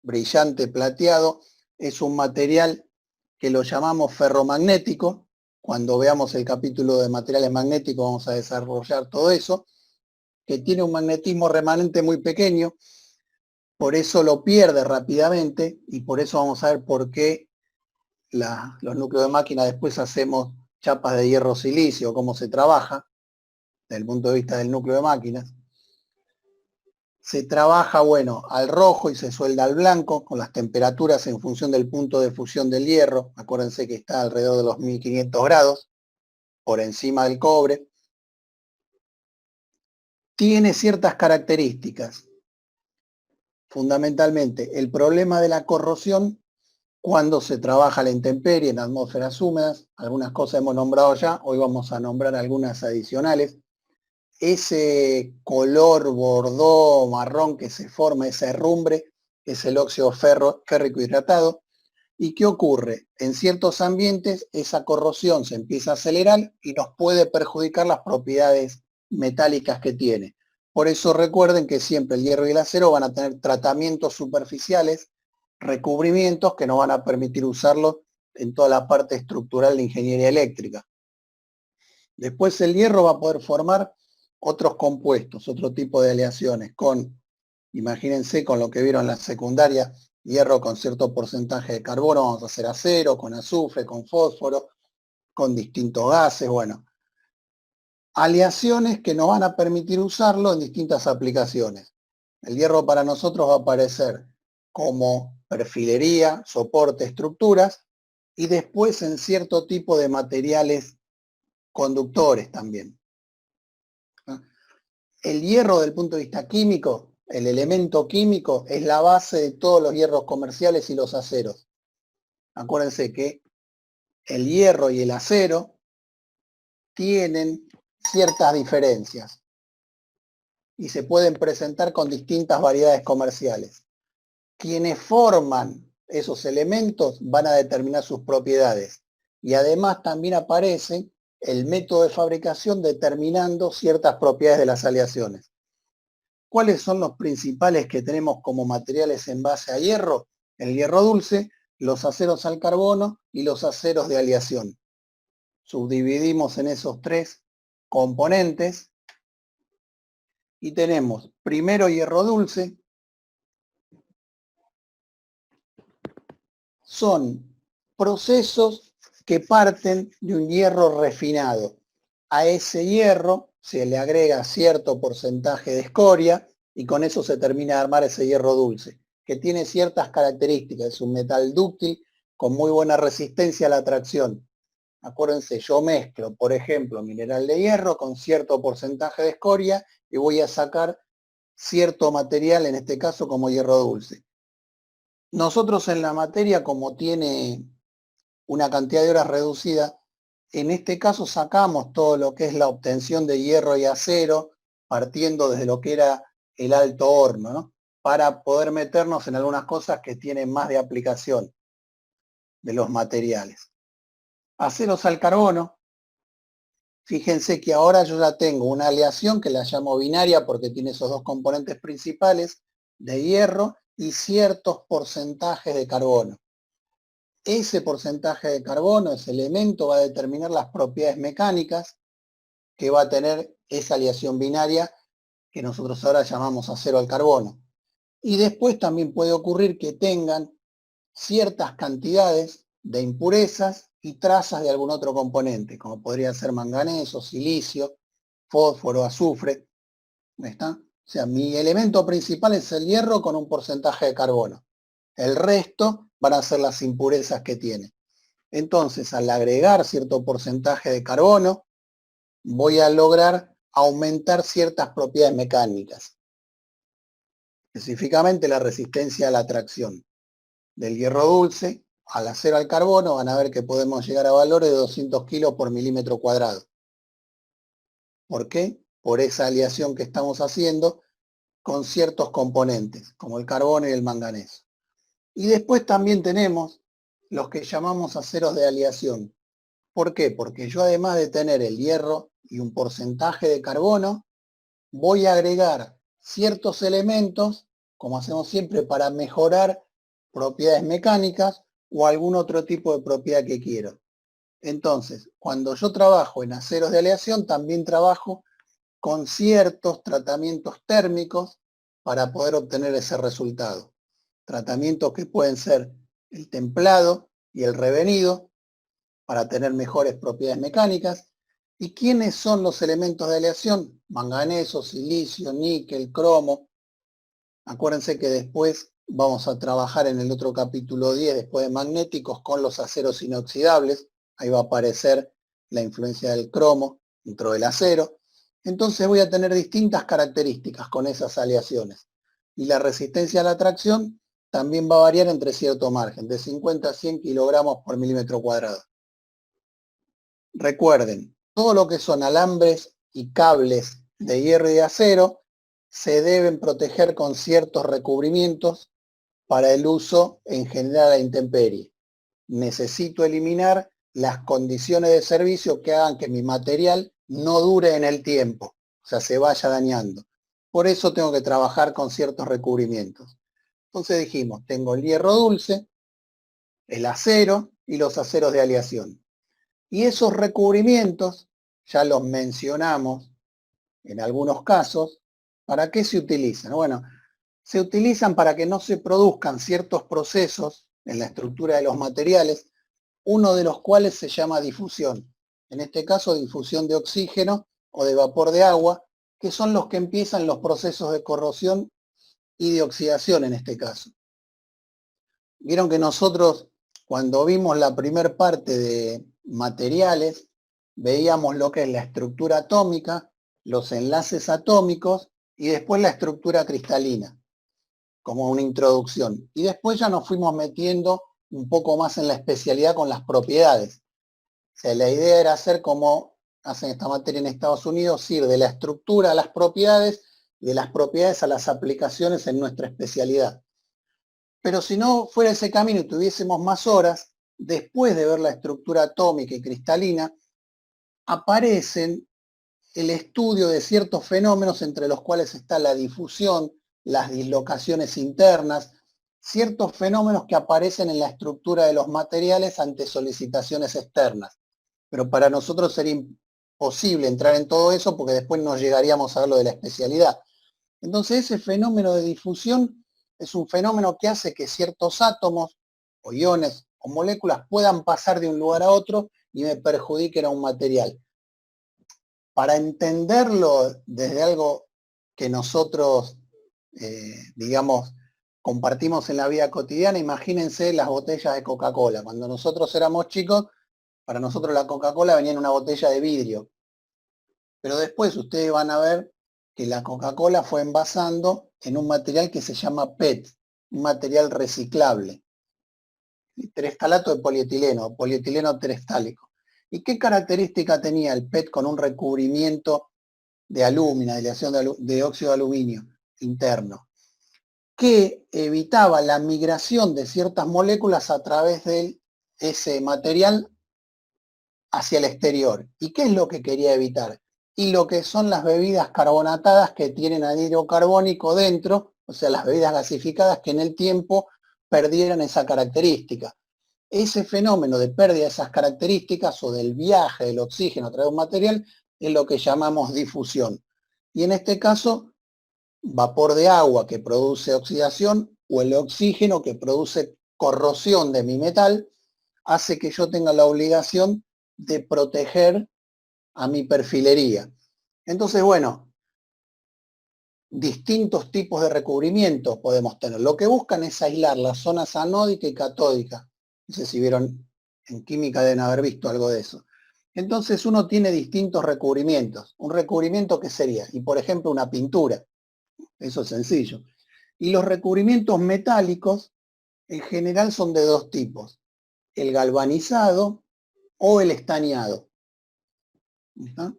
brillante plateado, es un material que lo llamamos ferromagnético. Cuando veamos el capítulo de materiales magnéticos vamos a desarrollar todo eso, que tiene un magnetismo remanente muy pequeño, por eso lo pierde rápidamente y por eso vamos a ver por qué los núcleos de máquina después hacemos chapas de hierro silicio, cómo se trabaja desde el punto de vista del núcleo de máquinas. Se trabaja, bueno, al rojo y se suelda al blanco con las temperaturas en función del punto de fusión del hierro. Acuérdense que está alrededor de los 1500 grados, por encima del cobre. Tiene ciertas características. Fundamentalmente, el problema de la corrosión cuando se trabaja a la intemperie en atmósferas húmedas. Algunas cosas hemos nombrado ya, hoy vamos a nombrar algunas adicionales. Ese color bordó marrón que se forma, esa herrumbre, es el óxido férrico hidratado. ¿Y qué ocurre? En ciertos ambientes esa corrosión se empieza a acelerar y nos puede perjudicar las propiedades metálicas que tiene. Por eso recuerden que siempre el hierro y el acero van a tener tratamientos superficiales, recubrimientos que nos van a permitir usarlo en toda la parte estructural de ingeniería eléctrica. Después el hierro va a poder formar otros compuestos, otro tipo de aleaciones, imagínense con lo que vieron en la secundaria, hierro con cierto porcentaje de carbono, vamos a hacer acero, con azufre, con fósforo, con distintos gases, bueno. Aleaciones que nos van a permitir usarlo en distintas aplicaciones. El hierro para nosotros va a aparecer como perfilería, soporte, estructuras, y después en cierto tipo de materiales conductores también. El hierro, desde el punto de vista químico, el elemento químico, es la base de todos los hierros comerciales y los aceros. Acuérdense que el hierro y el acero tienen ciertas diferencias y se pueden presentar con distintas variedades comerciales. Quienes forman esos elementos van a determinar sus propiedades y además también aparece el método de fabricación determinando ciertas propiedades de las aleaciones. ¿Cuáles son los principales que tenemos como materiales en base a hierro? El hierro dulce, los aceros al carbono y los aceros de aleación. Subdividimos en esos tres componentes y tenemos primero hierro dulce. Son procesos que parten de un hierro refinado. A ese hierro se le agrega cierto porcentaje de escoria y con eso se termina de armar ese hierro dulce, que tiene ciertas características. Es un metal dúctil con muy buena resistencia a la tracción. Acuérdense, yo mezclo, por ejemplo, mineral de hierro con cierto porcentaje de escoria y voy a sacar cierto material, en este caso como hierro dulce. Nosotros en la materia, como tiene una cantidad de horas reducida, en este caso sacamos todo lo que es la obtención de hierro y acero, partiendo desde lo que era el alto horno, ¿no? Para poder meternos en algunas cosas que tienen más de aplicación de los materiales. Aceros al carbono. Fíjense que ahora yo ya tengo una aleación que la llamo binaria porque tiene esos dos componentes principales de hierro y ciertos porcentajes de carbono. Ese porcentaje de carbono, ese elemento, va a determinar las propiedades mecánicas que va a tener esa aleación binaria que nosotros ahora llamamos acero al carbono. Y después también puede ocurrir que tengan ciertas cantidades de impurezas y trazas de algún otro componente, como podría ser manganeso, silicio, fósforo, azufre. ¿Está? O sea, mi elemento principal es el hierro con un porcentaje de carbono. El resto van a ser las impurezas que tiene. Entonces, al agregar cierto porcentaje de carbono, voy a lograr aumentar ciertas propiedades mecánicas. Específicamente la resistencia a la tracción. Del hierro dulce al acero al carbono van a ver que podemos llegar a valores de 200 kilos por milímetro cuadrado. ¿Por qué? Por esa aleación que estamos haciendo con ciertos componentes, como el carbono y el manganeso. Y después también tenemos los que llamamos aceros de aleación. ¿Por qué? Porque yo además de tener el hierro y un porcentaje de carbono, voy a agregar ciertos elementos, como hacemos siempre, para mejorar propiedades mecánicas o algún otro tipo de propiedad que quiero. Entonces, cuando yo trabajo en aceros de aleación, también trabajo con ciertos tratamientos térmicos para poder obtener ese resultado. Tratamientos que pueden ser el templado y el revenido para tener mejores propiedades mecánicas. ¿Y quiénes son los elementos de aleación? Manganeso, silicio, níquel, cromo. Acuérdense que después vamos a trabajar en el otro capítulo 10, después de magnéticos, con los aceros inoxidables. Ahí va a aparecer la influencia del cromo dentro del acero. Entonces voy a tener distintas características con esas aleaciones. Y la resistencia a la tracción también va a variar entre cierto margen, de 50 a 100 kilogramos por milímetro cuadrado. Recuerden, todo lo que son alambres y cables de hierro y de acero se deben proteger con ciertos recubrimientos para el uso en general a la intemperie. Necesito eliminar las condiciones de servicio que hagan que mi material no dure en el tiempo, o sea, se vaya dañando. Por eso tengo que trabajar con ciertos recubrimientos. Entonces dijimos, tengo el hierro dulce, el acero y los aceros de aleación. Y esos recubrimientos, ya los mencionamos en algunos casos, ¿para qué se utilizan? Bueno, se utilizan para que no se produzcan ciertos procesos en la estructura de los materiales, uno de los cuales se llama difusión. En este caso, difusión de oxígeno o de vapor de agua, que son los que empiezan los procesos de corrosión y de oxidación en este caso. Vieron que nosotros, cuando vimos la primer parte de materiales, veíamos lo que es la estructura atómica, los enlaces atómicos y después la estructura cristalina, como una introducción. Y después ya nos fuimos metiendo un poco más en la especialidad con las propiedades. O sea, la idea era hacer como hacen esta materia en Estados Unidos, ir de la estructura a las propiedades y de las propiedades a las aplicaciones en nuestra especialidad. Pero si no fuera ese camino y tuviésemos más horas, después de ver la estructura atómica y cristalina, aparecen el estudio de ciertos fenómenos entre los cuales está la difusión, las dislocaciones internas, ciertos fenómenos que aparecen en la estructura de los materiales ante solicitaciones externas. Pero para nosotros sería imposible entrar en todo eso porque después no llegaríamos a ver lo de la especialidad. Entonces ese fenómeno de difusión es un fenómeno que hace que ciertos átomos o iones o moléculas puedan pasar de un lugar a otro y me perjudiquen a un material. Para entenderlo desde algo que nosotros, digamos, compartimos en la vida cotidiana, imagínense las botellas de Coca-Cola. Cuando nosotros éramos chicos, para nosotros la Coca-Cola venía en una botella de vidrio. Pero después ustedes van a ver que la Coca-Cola fue envasando en un material que se llama PET, un material reciclable. Terestalato de polietileno, polietileno terestálico. ¿Y qué característica tenía el PET con un recubrimiento de alúmina, de aleación de óxido de aluminio interno? Que evitaba la migración de ciertas moléculas a través de ese material hacia el exterior. ¿Y qué es lo que quería evitar? Y lo que son las bebidas carbonatadas que tienen anhídrido carbónico dentro, o sea, las bebidas gasificadas que en el tiempo perdieran esa característica. Ese fenómeno de pérdida de esas características o del viaje del oxígeno a través de un material es lo que llamamos difusión. Y en este caso, vapor de agua que produce oxidación o el oxígeno que produce corrosión de mi metal hace que yo tenga la obligación de proteger a mi perfilería. Entonces, bueno, distintos tipos de recubrimientos podemos tener. Lo que buscan es aislar las zonas anódica y catódica. No sé si vieron en química, deben haber visto algo de eso. Entonces uno tiene distintos recubrimientos. Un recubrimiento que sería, y por ejemplo una pintura, eso es sencillo. Y los recubrimientos metálicos en general son de dos tipos, el galvanizado o el estañado. ¿Está?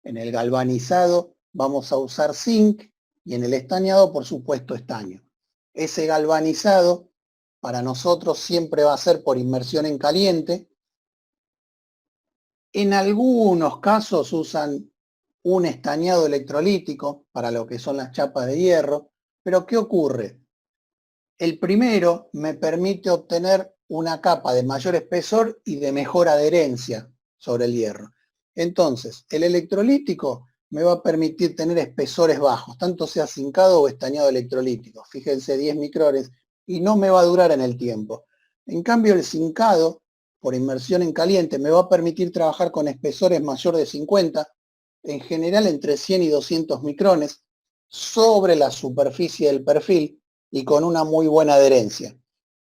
En el galvanizado vamos a usar zinc y en el estañado, por supuesto, estaño. Ese galvanizado para nosotros siempre va a ser por inmersión en caliente. En algunos casos usan un estañado electrolítico para lo que son las chapas de hierro. Pero ¿qué ocurre? El primero me permite obtener una capa de mayor espesor y de mejor adherencia sobre el hierro. Entonces, el electrolítico me va a permitir tener espesores bajos, tanto sea zincado o estañado electrolítico. Fíjense, 10 micrones, y no me va a durar en el tiempo. En cambio, el zincado, por inmersión en caliente, me va a permitir trabajar con espesores mayor de 50, en general entre 100 y 200 micrones, sobre la superficie del perfil y con una muy buena adherencia.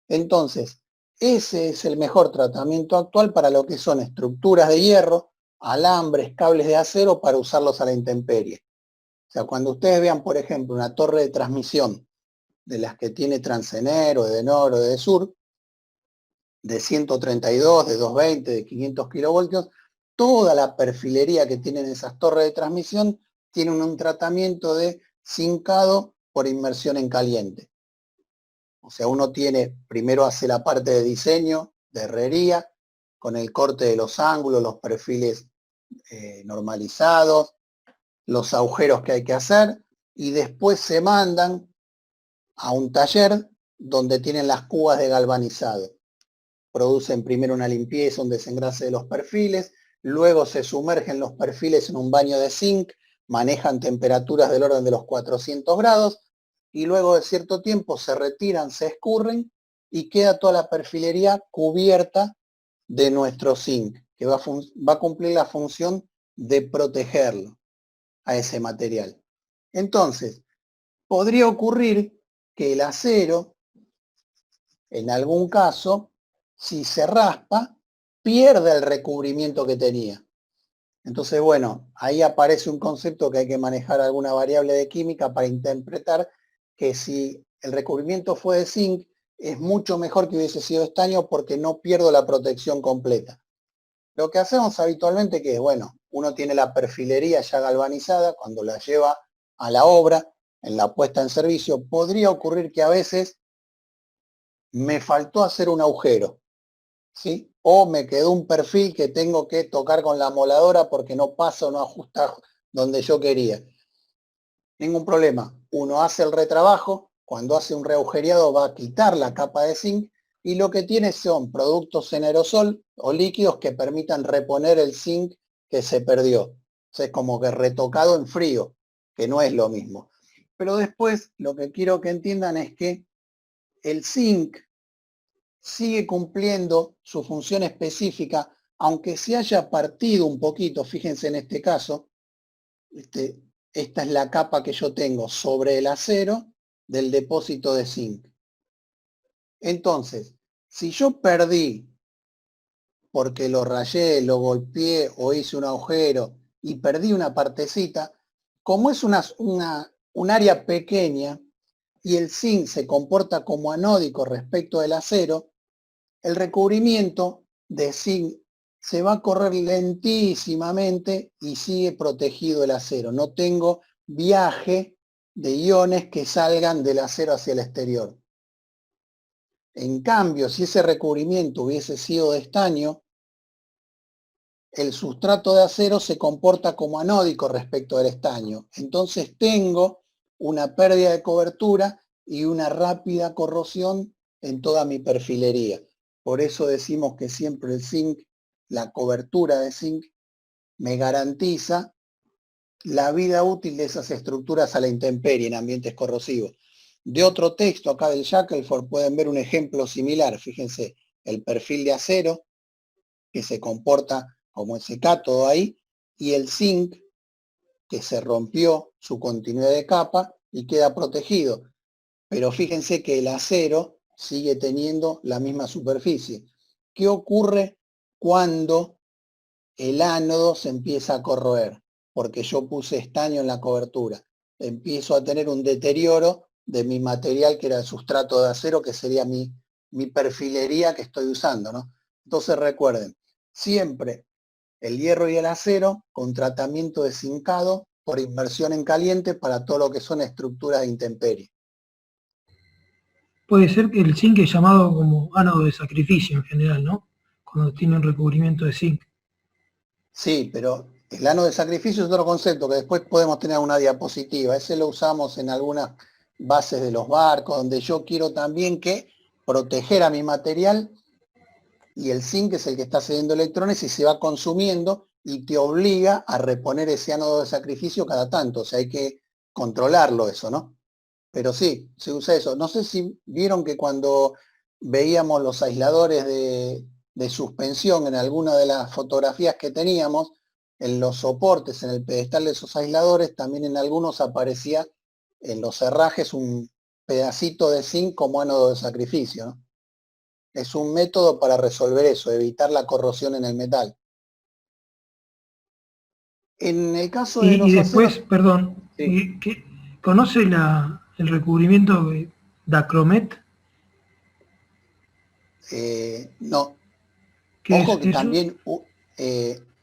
Entonces, ese es el mejor tratamiento actual para lo que son estructuras de hierro, alambres, cables de acero para usarlos a la intemperie. O sea, cuando ustedes vean, por ejemplo, una torre de transmisión de las que tiene Transener o de Denor o de Desur, de 132, de 220, de 500 kilovoltios, toda la perfilería que tienen esas torres de transmisión tienen un tratamiento de zincado por inmersión en caliente. O sea, uno primero hace la parte de diseño, de herrería, con el corte de los ángulos, los perfiles normalizados, los agujeros que hay que hacer, y después se mandan a un taller donde tienen las cubas de galvanizado. Producen primero una limpieza, un desengrase de los perfiles, luego se sumergen los perfiles en un baño de zinc, manejan temperaturas del orden de los 400 grados, y luego de cierto tiempo se retiran, se escurren y queda toda la perfilería cubierta de nuestro zinc, que va a cumplir la función de protegerlo a ese material. Entonces, podría ocurrir que el acero, en algún caso, si se raspa, pierde el recubrimiento que tenía. Entonces, bueno, ahí aparece un concepto que hay que manejar alguna variable de química para interpretar que si el recubrimiento fue de zinc, es mucho mejor que hubiese sido estaño porque no pierdo la protección completa. Lo que hacemos habitualmente que es, bueno, uno tiene la perfilería ya galvanizada, cuando la lleva a la obra, en la puesta en servicio, podría ocurrir que a veces me faltó hacer un agujero, ¿sí? O me quedó un perfil que tengo que tocar con la moladora porque no pasa o no ajusta donde yo quería. Ningún problema. Uno hace el retrabajo, cuando hace un reagujereado va a quitar la capa de zinc y lo que tiene son productos en aerosol o líquidos que permitan reponer el zinc que se perdió. O sea, es como que retocado en frío, que no es lo mismo. Pero después lo que quiero que entiendan es que el zinc sigue cumpliendo su función específica, aunque se haya partido un poquito, fíjense en este caso, esta es la capa que yo tengo sobre el acero del depósito de zinc. Entonces, si yo perdí porque lo rayé, lo golpeé o hice un agujero y perdí una partecita, como es un área pequeña y el zinc se comporta como anódico respecto del acero, el recubrimiento de zinc se va a correr lentísimamente y sigue protegido el acero. No tengo viaje de iones que salgan del acero hacia el exterior. En cambio, si ese recubrimiento hubiese sido de estaño, el sustrato de acero se comporta como anódico respecto del estaño. Entonces tengo una pérdida de cobertura y una rápida corrosión en toda mi perfilería. Por eso decimos que siempre el zinc, la cobertura de zinc, me garantiza la vida útil de esas estructuras a la intemperie en ambientes corrosivos. De otro texto acá del Shackelford pueden ver un ejemplo similar. Fíjense, el perfil de acero que se comporta como ese cátodo ahí y el zinc que se rompió su continuidad de capa y queda protegido. Pero fíjense que el acero sigue teniendo la misma superficie. ¿Qué ocurre cuando el ánodo se empieza a corroer? Porque yo puse estaño en la cobertura. Empiezo a tener un deterioro de mi material que era el sustrato de acero, que sería mi perfilería que estoy usando, ¿no? Entonces recuerden, siempre el hierro y el acero con tratamiento de zincado por inmersión en caliente para todo lo que son estructuras de intemperie. Puede ser que el zinc es llamado como ánodo de sacrificio en general, ¿no? Cuando tiene un recubrimiento de zinc. Sí, pero el ano de sacrificio es otro concepto que después podemos tener una diapositiva. Ese lo usamos en algunas bases de los barcos, donde yo quiero también que proteger a mi material, y el zinc es el que está cediendo electrones y se va consumiendo y te obliga a reponer ese ánodo de sacrificio cada tanto. O sea, hay que controlarlo eso, ¿no? Pero sí, se usa eso. No sé si vieron que cuando veíamos los aisladores de suspensión en alguna de las fotografías que teníamos, en los soportes, en el pedestal de esos aisladores, también en algunos aparecía en los herrajes un pedacito de zinc como ánodo de sacrificio, ¿no? Es un método para resolver eso, evitar la corrosión en el metal. En el caso de Y los después, aceros, perdón, sí, ¿conoce el recubrimiento de Dacromet? no. ¿Qué es Ojo que eso? también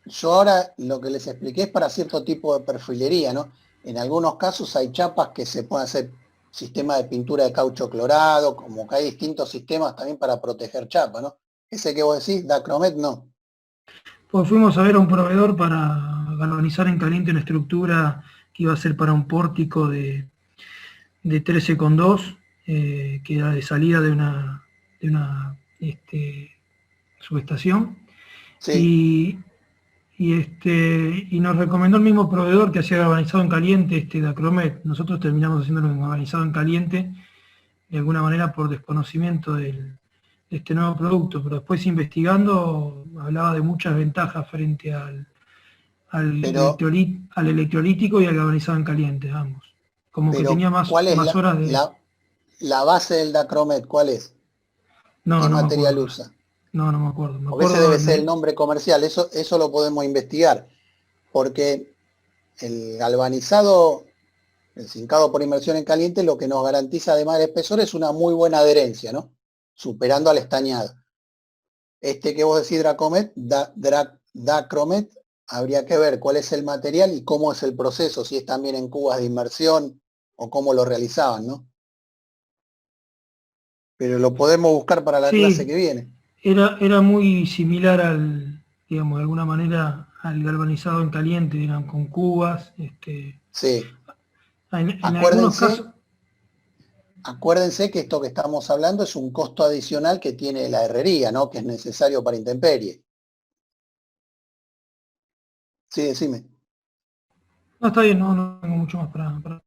yo ahora lo que les expliqué es para cierto tipo de perfilería, ¿no? En algunos casos hay chapas que se pueden hacer sistema de pintura de caucho clorado, como que hay distintos sistemas también para proteger chapa, ¿no? Ese que vos decís, Dacromet, no. Pues fuimos a ver a un proveedor para galvanizar en caliente una estructura que iba a ser para un pórtico de 13,2, que era de salida de una subestación. Sí, Y, y nos recomendó el mismo proveedor que hacía galvanizado en caliente, Dacromet. Nosotros terminamos haciéndolo en galvanizado en caliente, de alguna manera por desconocimiento de este nuevo producto, pero después investigando hablaba de muchas ventajas frente pero, al electrolítico y al galvanizado en caliente, ambos. Como que tenía ¿cuál es más horas de... la base del Dacromet? ¿Cuál es? No, ¿Qué no me material acuerdo. usa? No, no me acuerdo. Me Porque ese acuerdo, debe ser el nombre comercial, eso lo podemos investigar, porque el galvanizado, el cincado por inmersión en caliente, lo que nos garantiza además del espesor es una muy buena adherencia, ¿no? Superando al estañado. Este que vos decís Dracomet, Dacromet, habría que ver cuál es el material y cómo es el proceso, si es también en cubas de inmersión o cómo lo realizaban, ¿no? Pero lo podemos buscar para la clase sí, que viene. era muy similar digamos, de alguna manera al galvanizado en caliente, eran con cubas, Sí, en algunos casos, acuérdense, acuérdense que esto que estamos hablando es un costo adicional que tiene la herrería, ¿no? Que es necesario para intemperie. Sí, decime. no está bien, no tengo mucho más para...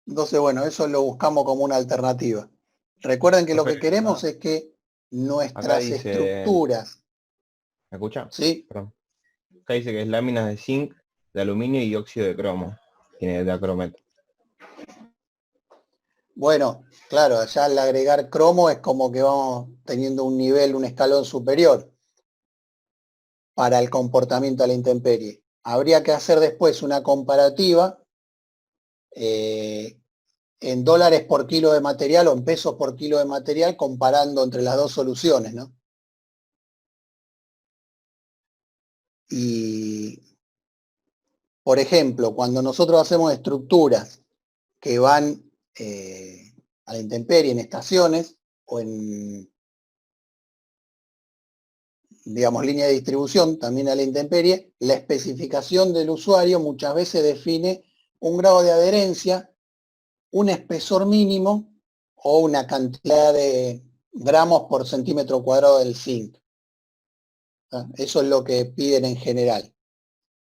Entonces, bueno, eso lo buscamos como una alternativa. Recuerden que lo Profe, que queremos es que acá nuestras dice, estructuras, ¿me escucha? ¿sí? Perdón. Acá dice que es láminas de zinc, de aluminio y óxido de cromo. Tiene de acromet. Bueno, claro, allá al agregar cromo es como que vamos teniendo un nivel, un escalón superior para el comportamiento a la intemperie. Habría que hacer después una comparativa en dólares por kilo de material o en pesos por kilo de material comparando entre las dos soluciones, ¿no? Y, por ejemplo, cuando nosotros hacemos estructuras que van a la intemperie en estaciones o en, digamos, línea de distribución, también a la intemperie, la especificación del usuario muchas veces define un grado de adherencia, un espesor mínimo o una cantidad de gramos por centímetro cuadrado del zinc. ¿Ah? Eso es lo que piden en general.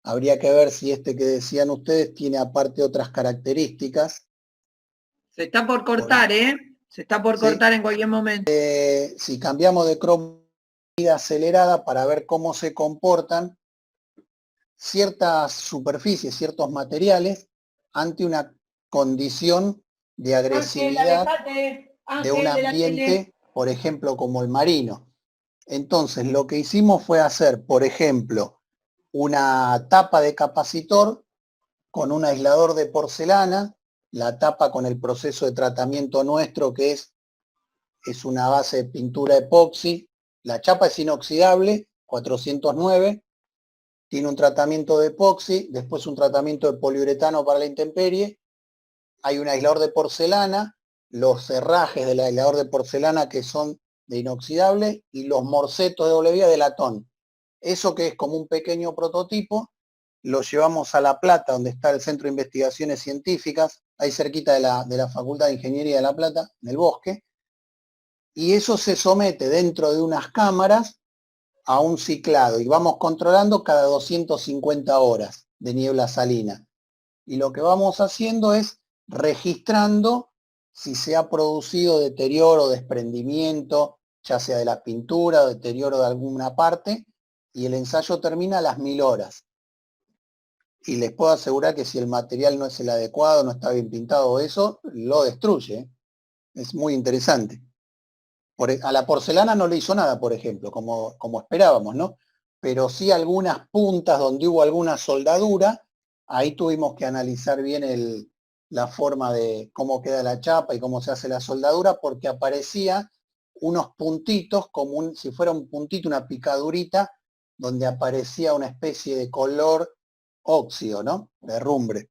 Habría que ver si este que decían ustedes tiene aparte otras características. Se está por cortar, ¿eh? Se está por ¿Sí? cortar en cualquier momento. Si cambiamos de cromo acelerada para ver cómo se comportan ciertas superficies, ciertos materiales ante una condición de Ángel, agresividad alejate. de un Ángel de la tele. ambiente, por ejemplo, como el marino. Entonces, lo que hicimos fue hacer, por ejemplo, una tapa de capacitor con un aislador de porcelana, la tapa con el proceso de tratamiento nuestro que es una base de pintura epoxi, la chapa es inoxidable, 409, tiene un tratamiento de epoxi, después un tratamiento de poliuretano para la intemperie, hay un aislador de porcelana, los herrajes del aislador de porcelana que son de inoxidable y los morcetos de doble vía de latón. Eso que es como un pequeño prototipo, lo llevamos a La Plata, donde está el Centro de Investigaciones Científicas, ahí cerquita de la Facultad de Ingeniería de La Plata, en el bosque, y eso se somete dentro de unas cámaras a un ciclado, y vamos controlando cada 250 horas de niebla salina. Y lo que vamos haciendo es registrando si se ha producido deterioro, desprendimiento, ya sea de la pintura o deterioro de alguna parte, y el ensayo termina a las 1000 horas. Y les puedo asegurar que si el material no es el adecuado, no está bien pintado o eso, lo destruye, ¿eh? Es muy interesante. A la porcelana no le hizo nada, por ejemplo, como esperábamos, ¿no? Pero sí algunas puntas donde hubo alguna soldadura, ahí tuvimos que analizar bien la forma de cómo queda la chapa y cómo se hace la soldadura, porque aparecía unos puntitos, como si fuera un puntito, una picadurita, donde aparecía una especie de color óxido, ¿no? Derrumbre.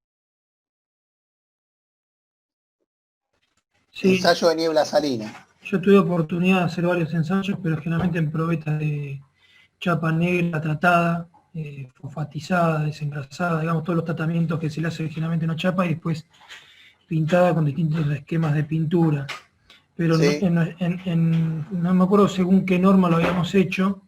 Sí, Ensayo de niebla salina. yo tuve oportunidad de hacer varios ensayos, pero generalmente en probetas de chapa negra tratada, fosfatizada, desengrasada, digamos, todos los tratamientos que se le hace generalmente a una chapa y después pintada con distintos esquemas de pintura. Pero Sí. no me acuerdo según qué norma lo habíamos hecho,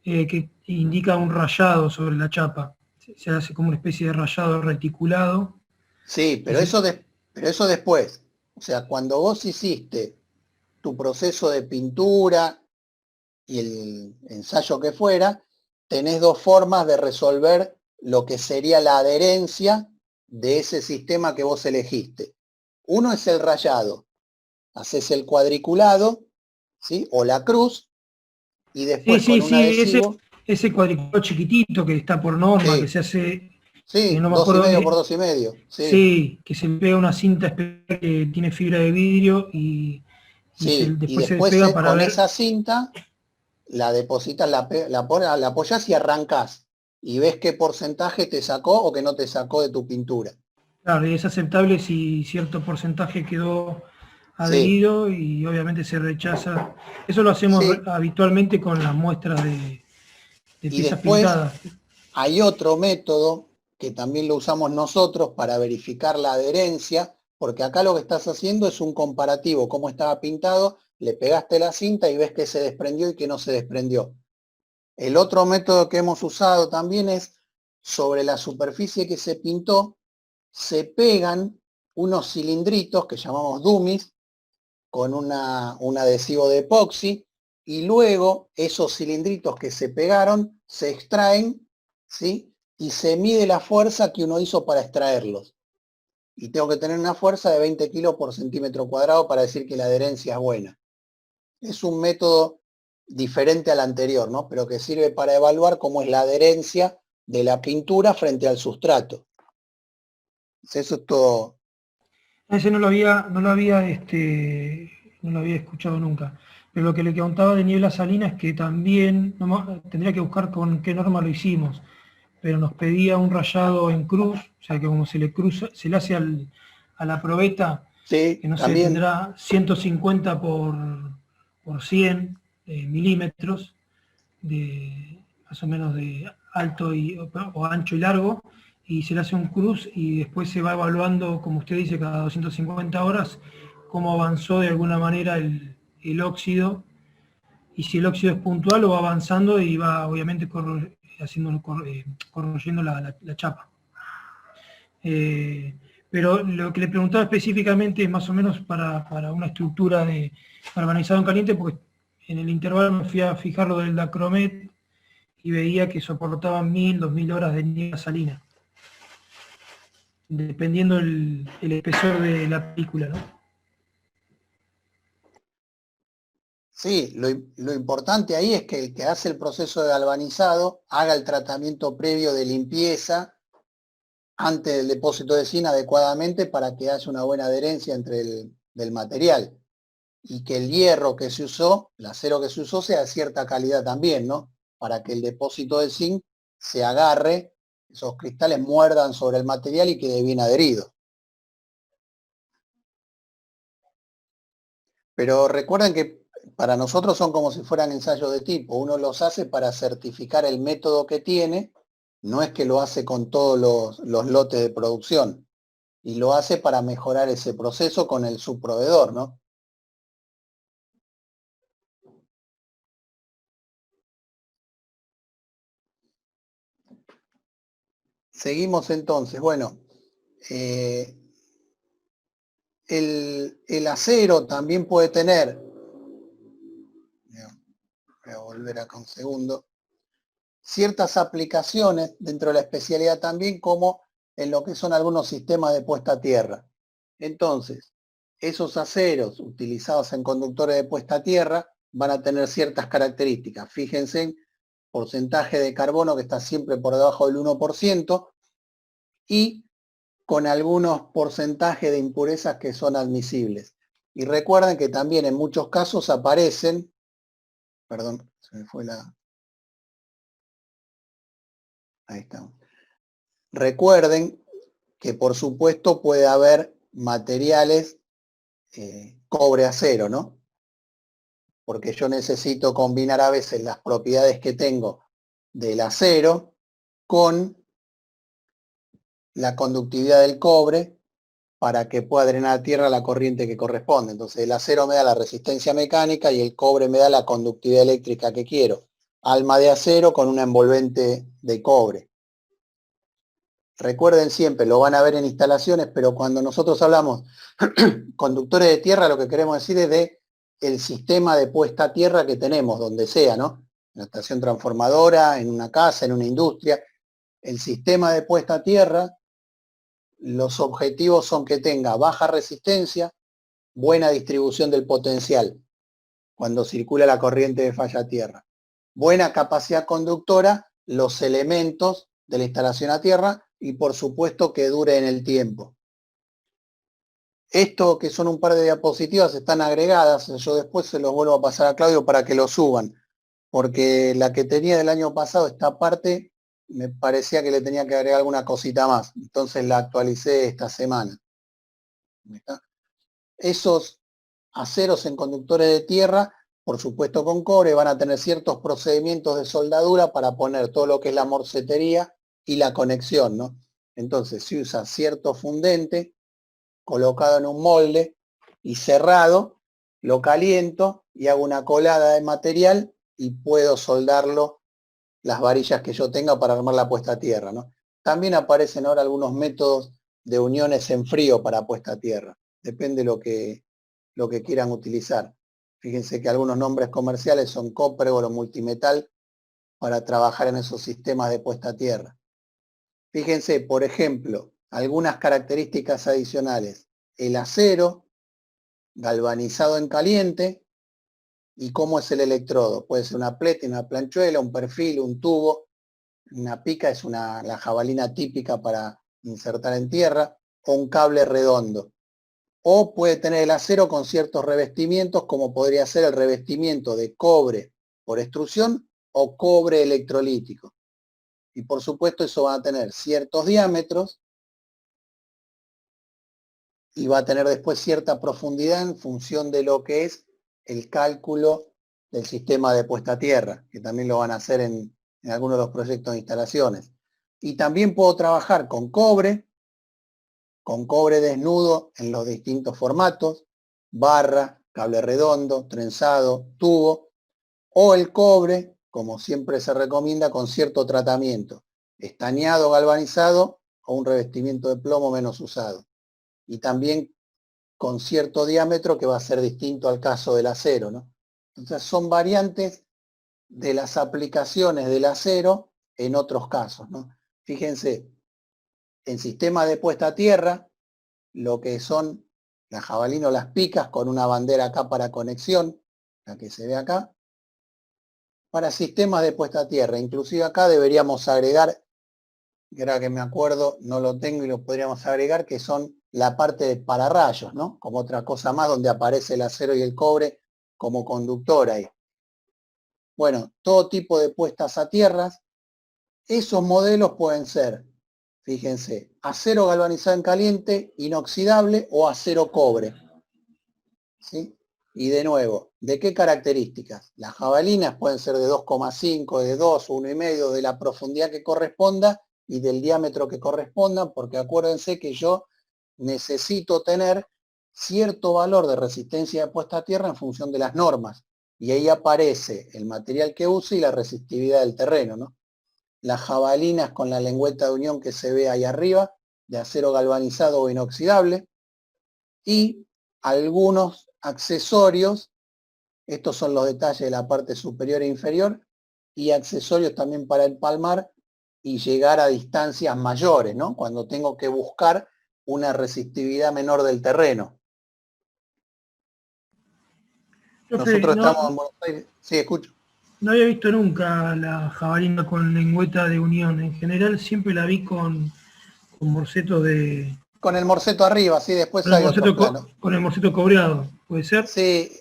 que indica un rayado sobre la chapa. Se hace como una especie de rayado reticulado. Sí, pero eso después. O sea, cuando vos hiciste tu proceso de pintura y el ensayo que fuera, tenés dos formas de resolver lo que sería la adherencia de ese sistema que vos elegiste. Uno es el rayado. Haces el cuadriculado, ¿sí? O la cruz, y después con un adhesivo. Ese cuadriculado chiquitito que está por norma, Sí, que se hace, sí, no me 2,5 acuerdo, por 2,5. Sí, sí, que se le pega una cinta especial que tiene fibra de vidrio y sí. Y después se después despega para con ver. esa cinta la depositas, la apoyás y arrancás. Y ves qué porcentaje te sacó o que no te sacó de tu pintura. Claro, y es aceptable si cierto porcentaje quedó Sí, adherido y obviamente se rechaza. Eso lo hacemos sí. habitualmente con las muestras de Y piezas después pintadas. hay otro método que también lo usamos nosotros para verificar la adherencia, porque acá lo que estás haciendo es un comparativo, cómo estaba pintado, le pegaste la cinta y ves que se desprendió y que no se desprendió. El otro método que hemos usado también es sobre la superficie que se pintó, se pegan unos cilindritos que llamamos dummies con un adhesivo de epoxi y luego esos cilindritos que se pegaron se extraen, ¿sí? Y se mide la fuerza que uno hizo para extraerlos. Y tengo que tener una fuerza de 20 kilos por centímetro cuadrado para decir que la adherencia es buena. Es un método diferente al anterior, ¿no? Pero que sirve para evaluar cómo es la adherencia de la pintura frente al sustrato. Eso es todo. Ese no lo había escuchado nunca. Pero lo que le contaba de niebla salina es que también, tendría que buscar con qué norma lo hicimos, pero nos pedía un rayado en cruz, o sea que como se le cruza, se le hace a la probeta, Sí, que no sé, también. tendrá 150 por 100 milímetros, más o menos de alto o ancho y largo, y se le hace un cruz y después se va evaluando, como usted dice, cada 250 horas, cómo avanzó de alguna manera el óxido, y si el óxido es puntual o va avanzando y va obviamente corroyendo la chapa. Pero lo que le preguntaba específicamente es más o menos para una estructura de galvanizado en caliente, porque en el intervalo me fui a fijar lo del Dacromet y veía que soportaban 1000, 2000 horas de niebla salina, dependiendo el espesor de la película, ¿no? Sí, lo importante ahí es que el que hace el proceso de galvanizado haga el tratamiento previo de limpieza antes del depósito de zinc adecuadamente para que haya una buena adherencia entre del material. Y que el hierro que se usó, el acero que se usó, sea de cierta calidad también, ¿no? Para que el depósito de zinc se agarre, esos cristales muerdan sobre el material y quede bien adherido. Pero recuerden que para nosotros son como si fueran ensayos de tipo. Uno los hace para certificar el método que tiene, no es que lo hace con todos los lotes de producción. y lo hace para mejorar ese proceso con el subproveedor, ¿no? Seguimos entonces, bueno, el acero también puede tener, voy a volver acá un segundo, ciertas aplicaciones dentro de la especialidad también, como en lo que son algunos sistemas de puesta a tierra. Entonces, esos aceros utilizados en conductores de puesta a tierra van a tener ciertas características. Fíjense en porcentaje de carbono que está siempre por debajo del 1% y con algunos porcentajes de impurezas que son admisibles. Y recuerden que también en muchos casos aparecen, perdón, se me fue la... Ahí está. Recuerden que por supuesto puede haber materiales cobre-acero, ¿no? Porque yo necesito combinar a veces las propiedades que tengo del acero con la conductividad del cobre para que pueda drenar a tierra la corriente que corresponde. Entonces el acero me da la resistencia mecánica y el cobre me da la conductividad eléctrica que quiero. Alma de acero con una envolvente de cobre. Recuerden siempre, lo van a ver en instalaciones, pero cuando nosotros hablamos conductores de tierra, lo que queremos decir es de el sistema de puesta a tierra que tenemos, donde sea, ¿no? En una estación transformadora, en una casa, en una industria. El sistema de puesta a tierra, los objetivos son que tenga baja resistencia, buena distribución del potencial cuando circula la corriente de falla a tierra, buena capacidad conductora, los elementos de la instalación a tierra y por supuesto que dure en el tiempo. Esto, que son un par de diapositivas, están agregadas, yo después se los vuelvo a pasar a Claudio para que lo suban, porque la que tenía del año pasado, esta parte, me parecía que le tenía que agregar alguna cosita más, entonces la actualicé esta semana. Esos aceros en conductores de tierra, por supuesto con cobre, van a tener ciertos procedimientos de soldadura para poner todo lo que es la morcetería y la conexión, ¿no? Entonces se usa cierto fundente colocado en un molde y cerrado, lo caliento y hago una colada de material y puedo soldarlo las varillas que yo tenga para armar la puesta a tierra, ¿no? También aparecen ahora algunos métodos de uniones en frío para puesta a tierra. Depende lo que quieran utilizar. Fíjense que algunos nombres comerciales son copper o multimetal para trabajar en esos sistemas de puesta a tierra. Fíjense, por ejemplo, algunas características adicionales. El acero galvanizado en caliente y cómo es el electrodo. Puede ser una pleta, una planchuela, un perfil, un tubo. Una pica es la jabalina típica para insertar en tierra, o un cable redondo. O puede tener el acero con ciertos revestimientos, como podría ser el revestimiento de cobre por extrusión o cobre electrolítico. Y por supuesto eso va a tener ciertos diámetros y va a tener después cierta profundidad en función de lo que es el cálculo del sistema de puesta a tierra, que también lo van a hacer en algunos de los proyectos de instalaciones. Y también puedo trabajar con cobre desnudo en los distintos formatos, barra, cable redondo, trenzado, tubo, o el cobre, como siempre se recomienda, con cierto tratamiento, estañado, galvanizado o un revestimiento de plomo menos usado. Y también con cierto diámetro que va a ser distinto al caso del acero, ¿no? Entonces son variantes de las aplicaciones del acero en otros casos, ¿no? Fíjense, en sistemas de puesta a tierra, lo que son la jabalina o las picas con una bandera acá para conexión, la que se ve acá, para sistemas de puesta a tierra. Inclusive acá deberíamos agregar, ahora que me acuerdo, no lo tengo y lo podríamos agregar, que son la parte de pararrayos, ¿no? Como otra cosa más donde aparece el acero y el cobre como conductor ahí. Bueno, todo tipo de puestas a tierras. Esos modelos pueden ser, fíjense, acero galvanizado en caliente, inoxidable o acero cobre. ¿Sí? Y de nuevo, ¿de qué características? Las jabalinas pueden ser de 2,5, de 2, 1,5, de la profundidad que corresponda y del diámetro que corresponda, porque acuérdense que yo necesito tener cierto valor de resistencia de puesta a tierra en función de las normas. Y ahí aparece el material que use y la resistividad del terreno, ¿no? Las jabalinas con la lengüeta de unión que se ve ahí arriba, de acero galvanizado o inoxidable, y algunos accesorios, estos son los detalles de la parte superior e inferior, y accesorios también para empalmar y llegar a distancias mayores, ¿no? Cuando tengo que buscar una resistividad menor del terreno. Profe, Nosotros estamos en Buenos Aires. Sí, escucho. no había visto nunca la jabalina con lengüeta de unión. En general siempre la vi con morcetos de... Con el morceto arriba, sí, después hay otros planos. Con el morceto cobreado, ¿puede ser? Sí,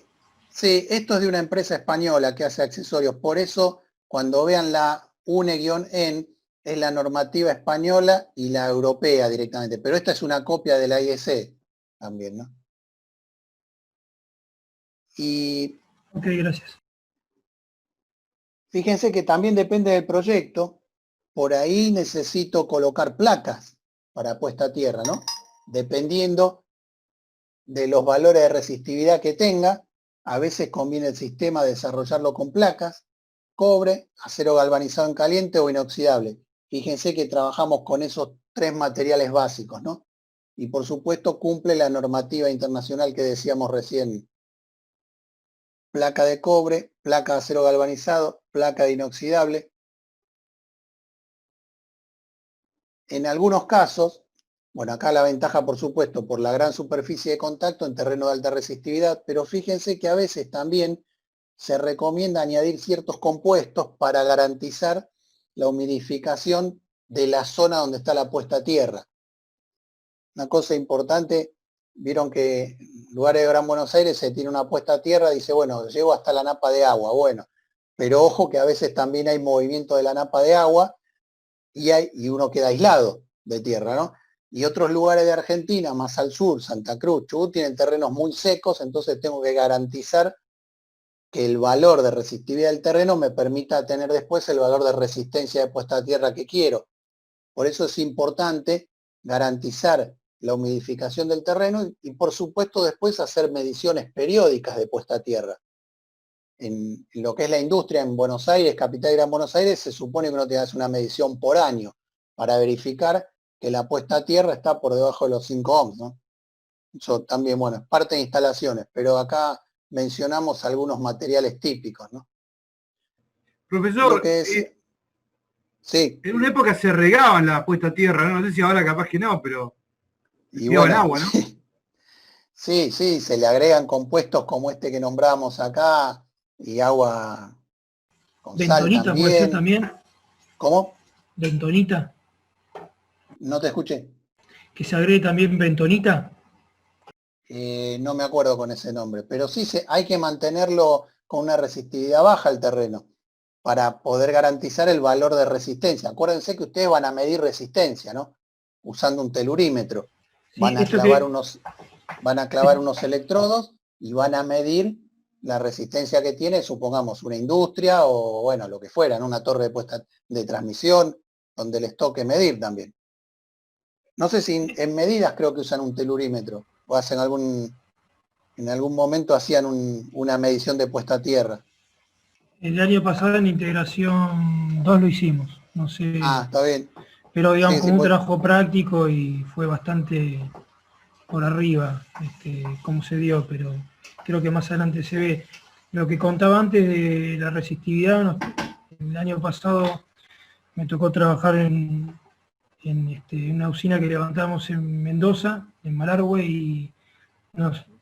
sí, esto es de una empresa española que hace accesorios. Por eso, cuando vean la UNE-EN, es la normativa española y la europea directamente. Pero esta es una copia de la IEC también, ¿no? Y Ok, gracias. fíjense que también depende del proyecto. Por ahí necesito colocar placas para puesta a tierra, ¿no? Dependiendo de los valores de resistividad que tenga, a veces conviene el sistema desarrollarlo con placas, cobre, acero galvanizado en caliente o inoxidable. Fíjense que trabajamos con esos 3 materiales básicos, ¿no? Y por supuesto cumple la normativa internacional que decíamos recién. Placa de cobre, placa de acero galvanizado, placa de inoxidable. En algunos casos, bueno, acá la ventaja por supuesto por la gran superficie de contacto en terreno de alta resistividad, pero fíjense que a veces también se recomienda añadir ciertos compuestos para garantizar la humidificación de la zona donde está la puesta a tierra. Una cosa importante, vieron que en lugares de Gran Buenos Aires se tiene una puesta a tierra, dice, bueno, llego hasta la napa de agua, bueno, pero ojo que a veces también hay movimiento de la napa de agua y uno queda aislado de tierra, ¿no? Y otros lugares de Argentina, más al sur, Santa Cruz, Chubut, tienen terrenos muy secos, entonces tengo que garantizar que el valor de resistividad del terreno me permita tener después el valor de resistencia de puesta a tierra que quiero. Por eso es importante garantizar la humidificación del terreno y por supuesto después hacer mediciones periódicas de puesta a tierra. En lo que es la industria en Buenos Aires, capital de Gran Buenos Aires, se supone que uno te hace una medición por año para verificar que la puesta a tierra está por debajo de los 5 ohms, ¿no? Eso también, bueno, es parte de instalaciones, pero acá mencionamos algunos materiales típicos, ¿no? Profesor, sí. en una época se regaban la puesta a tierra, ¿no? No sé si ahora capaz que no, pero Y llevaban bueno, agua, ¿no? Sí, se le agregan compuestos como este que nombramos acá y agua con sal ¿Bentonita puede ser también. también? ¿Cómo? ¿Bentonita? No te escuché. ¿Que se agregue también bentonita? No me acuerdo con ese nombre, pero sí hay que mantenerlo con una resistividad baja al terreno para poder garantizar el valor de resistencia. Acuérdense que ustedes van a medir resistencia, ¿no? Usando un telurímetro. Sí, Van a clavar unos electrodos y van a medir la resistencia que tiene, supongamos, una industria o, bueno, lo que fuera, ¿no? Una torre de puesta de transmisión, donde les toque medir también. No sé si en medidas creo que usan un telurímetro o hacen en algún momento hacían una medición de puesta a tierra. El año pasado en Integración 2 lo hicimos, no sé. Ah, está bien. Pero digamos, Sí, como un pues. trabajo práctico y fue bastante por arriba cómo se dio, pero creo que más adelante se ve. Lo que contaba antes de la resistividad, el año pasado me tocó trabajar en una usina que levantamos en Mendoza, en Malargüe, y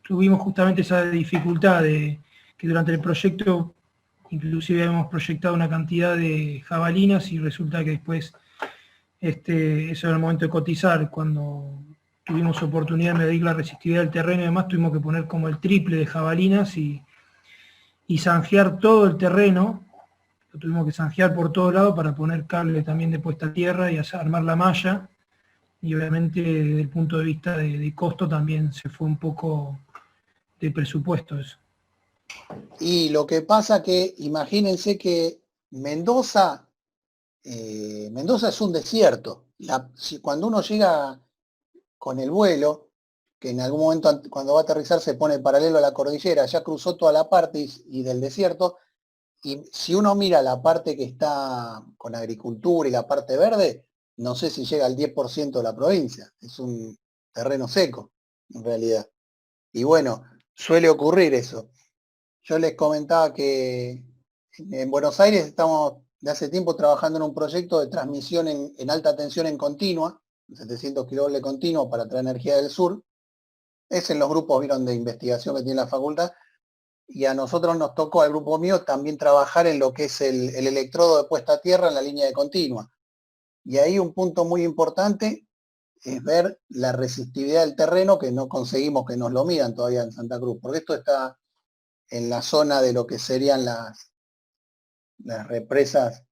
tuvimos justamente esa dificultad de que durante el proyecto inclusive habíamos proyectado una cantidad de jabalinas y resulta que después eso era el momento de cotizar, cuando tuvimos oportunidad de medir la resistividad del terreno y demás, tuvimos que poner como el triple de jabalinas y zanjear todo el terreno. Lo tuvimos que zanjear por todos lados para poner cable también de puesta a tierra y armar la malla. Y obviamente desde el punto de vista de costo también se fue un poco de presupuesto eso. Y lo que pasa que, imagínense que Mendoza es un desierto. Cuando uno llega con el vuelo, que en algún momento cuando va a aterrizar se pone paralelo a la cordillera, ya cruzó toda la parte y del desierto, y si uno mira la parte que está con agricultura y la parte verde, no sé si llega al 10% de la provincia, es un terreno seco, en realidad. Y bueno, suele ocurrir eso. Yo les comentaba que en Buenos Aires estamos de hace tiempo trabajando en un proyecto de transmisión en alta tensión en continua, 700 kV continuo para traer energía del sur. Es en los grupos, vieron, de investigación que tiene la facultad, y a nosotros nos tocó, al grupo mío, también trabajar en lo que es el electrodo de puesta a tierra en la línea de continua. Y ahí un punto muy importante es ver la resistividad del terreno, que no conseguimos que nos lo midan todavía en Santa Cruz, porque esto está en la zona de lo que serían las represas,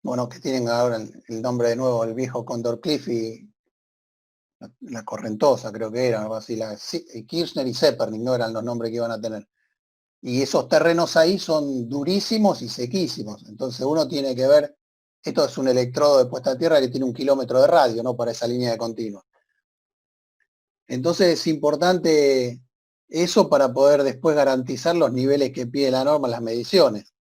bueno, que tienen ahora el nombre de nuevo, el viejo Condor Cliff y la Correntosa, creo que era, algo así, Kirchner y Zeppelin, no eran los nombres que iban a tener. Y esos terrenos ahí son durísimos y sequísimos. Entonces uno tiene que ver, esto es un electrodo de puesta a tierra que tiene 1 kilómetro de radio, ¿no? Para esa línea de continua. Entonces es importante eso para poder después garantizar los niveles que pide la norma en las mediciones.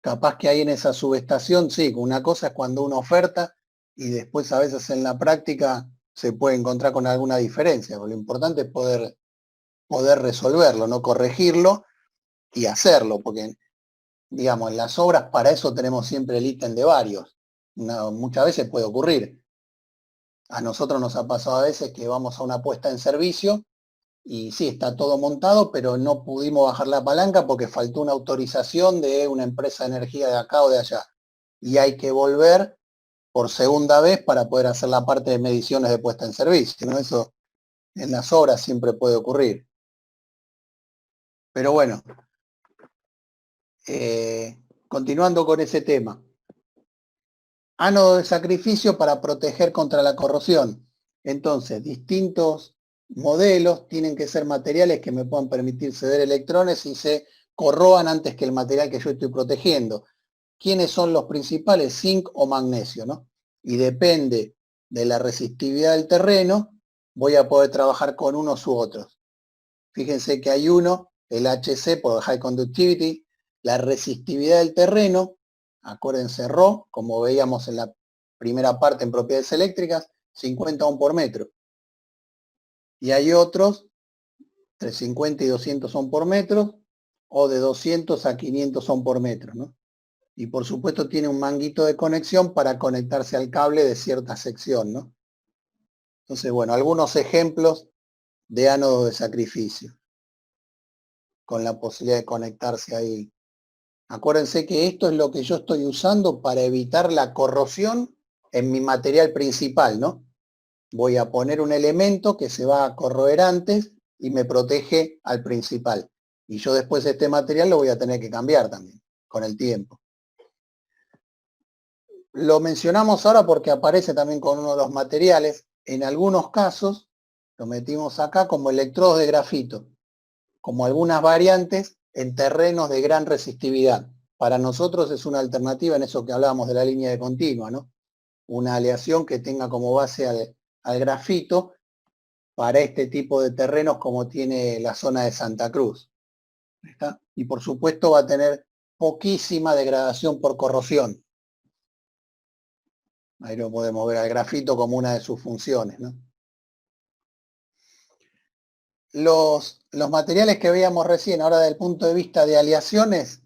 Capaz que ahí en esa subestación, sí, una cosa es cuando uno oferta y después a veces en la práctica se puede encontrar con alguna diferencia. Pero lo importante es poder resolverlo, no corregirlo y hacerlo, porque digamos, en las obras para eso tenemos siempre el ítem de varios. Muchas veces puede ocurrir. A nosotros nos ha pasado a veces que vamos a una puesta en servicio y sí, está todo montado, pero no pudimos bajar la palanca porque faltó una autorización de una empresa de energía de acá o de allá. Y hay que volver por segunda vez para poder hacer la parte de mediciones de puesta en servicio, ¿no? Eso en las obras siempre puede ocurrir. Pero bueno, continuando con ese tema. Ánodo de sacrificio para proteger contra la corrosión. Entonces, distintos modelos tienen que ser materiales que me puedan permitir ceder electrones y se corroan antes que el material que yo estoy protegiendo. ¿Quiénes son los principales? Zinc o magnesio, ¿no? Y depende de la resistividad del terreno, voy a poder trabajar con unos u otros. Fíjense que hay uno, el HC por High Conductivity, la resistividad del terreno, acuérdense Rho, como veíamos en la primera parte en propiedades eléctricas, 50 ohm por metro. Y hay otros, entre 50 y 200 ohm por metro, o de 200 a 500 ohm por metro, ¿no? Y por supuesto tiene un manguito de conexión para conectarse al cable de cierta sección, ¿no? Entonces, bueno, algunos ejemplos de ánodo de sacrificio, con la posibilidad de conectarse ahí. Acuérdense que esto es lo que yo estoy usando para evitar la corrosión en mi material principal, ¿no? Voy a poner un elemento que se va a corroer antes y me protege al principal. Y yo después este material lo voy a tener que cambiar también, con el tiempo. Lo mencionamos ahora porque aparece también con uno de los materiales. En algunos casos, lo metimos acá como electrodos de grafito, como algunas variantes en terrenos de gran resistividad. Para nosotros es una alternativa en eso que hablábamos de la línea de continua, ¿no? Una aleación que tenga como base al grafito para este tipo de terrenos como tiene la zona de Santa Cruz. ¿Está? Y por supuesto va a tener poquísima degradación por corrosión. Ahí lo podemos ver al grafito como una de sus funciones, ¿no? Los materiales que veíamos recién, ahora desde el punto de vista de aleaciones,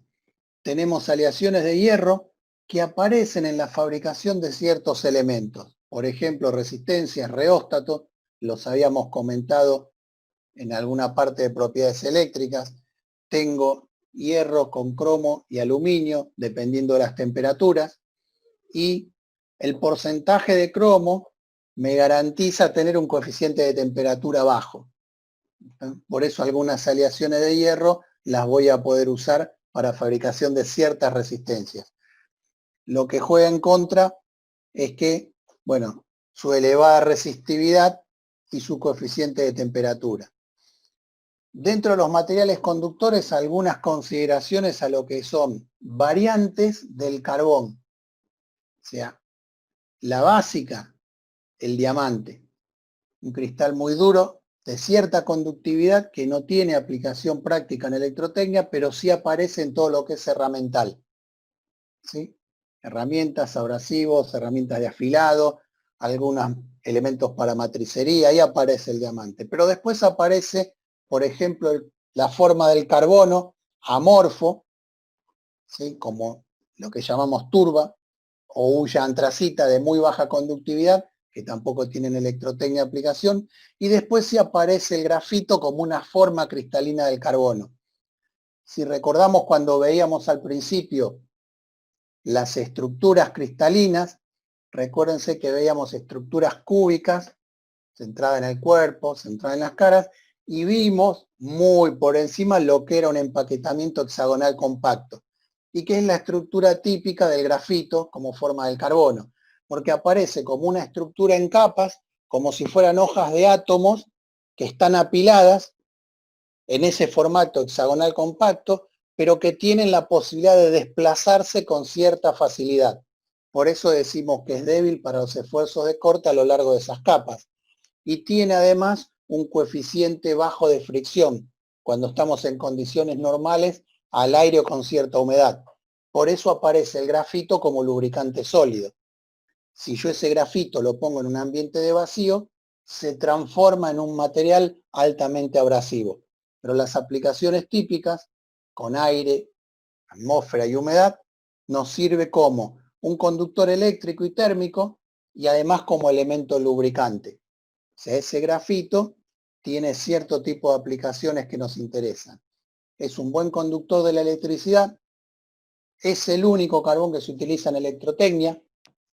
tenemos aleaciones de hierro que aparecen en la fabricación de ciertos elementos. Por ejemplo, resistencias, reóstatos, los habíamos comentado en alguna parte de propiedades eléctricas. Tengo hierro con cromo y aluminio, dependiendo de las temperaturas. Y el porcentaje de cromo me garantiza tener un coeficiente de temperatura bajo. Por eso algunas aleaciones de hierro las voy a poder usar para fabricación de ciertas resistencias. Lo que juega en contra es que, bueno, su elevada resistividad y su coeficiente de temperatura. Dentro de los materiales conductores, algunas consideraciones a lo que son variantes del carbón. O sea, la básica, el diamante. un cristal muy duro, de cierta conductividad, que no tiene aplicación práctica en electrotecnia, pero sí aparece en todo lo que es herramental. ¿Sí? Herramientas, abrasivos, herramientas de afilado, algunos elementos para matricería, ahí aparece el diamante. Pero después aparece, por ejemplo, la forma del carbono amorfo, ¿sí? Como lo que llamamos turba, o hulla antracita de muy baja conductividad, que tampoco tienen electrotecnia aplicación, y después sí aparece el grafito como una forma cristalina del carbono. Si recordamos cuando veíamos al principio las estructuras cristalinas, recuérdense que veíamos estructuras cúbicas, centradas en el cuerpo, centradas en las caras, y vimos muy por encima lo que era un empaquetamiento hexagonal compacto, y que es la estructura típica del grafito como forma del carbono, porque aparece como una estructura en capas, como si fueran hojas de átomos que están apiladas en ese formato hexagonal compacto, pero que tienen la posibilidad de desplazarse con cierta facilidad. Por eso decimos que es débil para los esfuerzos de corte a lo largo de esas capas. Y tiene además un coeficiente bajo de fricción, cuando estamos en condiciones normales al aire o con cierta humedad. Por eso aparece el grafito como lubricante sólido. Si yo ese grafito lo pongo en un ambiente de vacío, se transforma en un material altamente abrasivo. Pero las aplicaciones típicas, con aire, atmósfera y humedad, nos sirve como un conductor eléctrico y térmico y además como elemento lubricante. O sea, ese grafito tiene cierto tipo de aplicaciones que nos interesan. Es un buen conductor de la electricidad, es el único carbón que se utiliza en electrotecnia.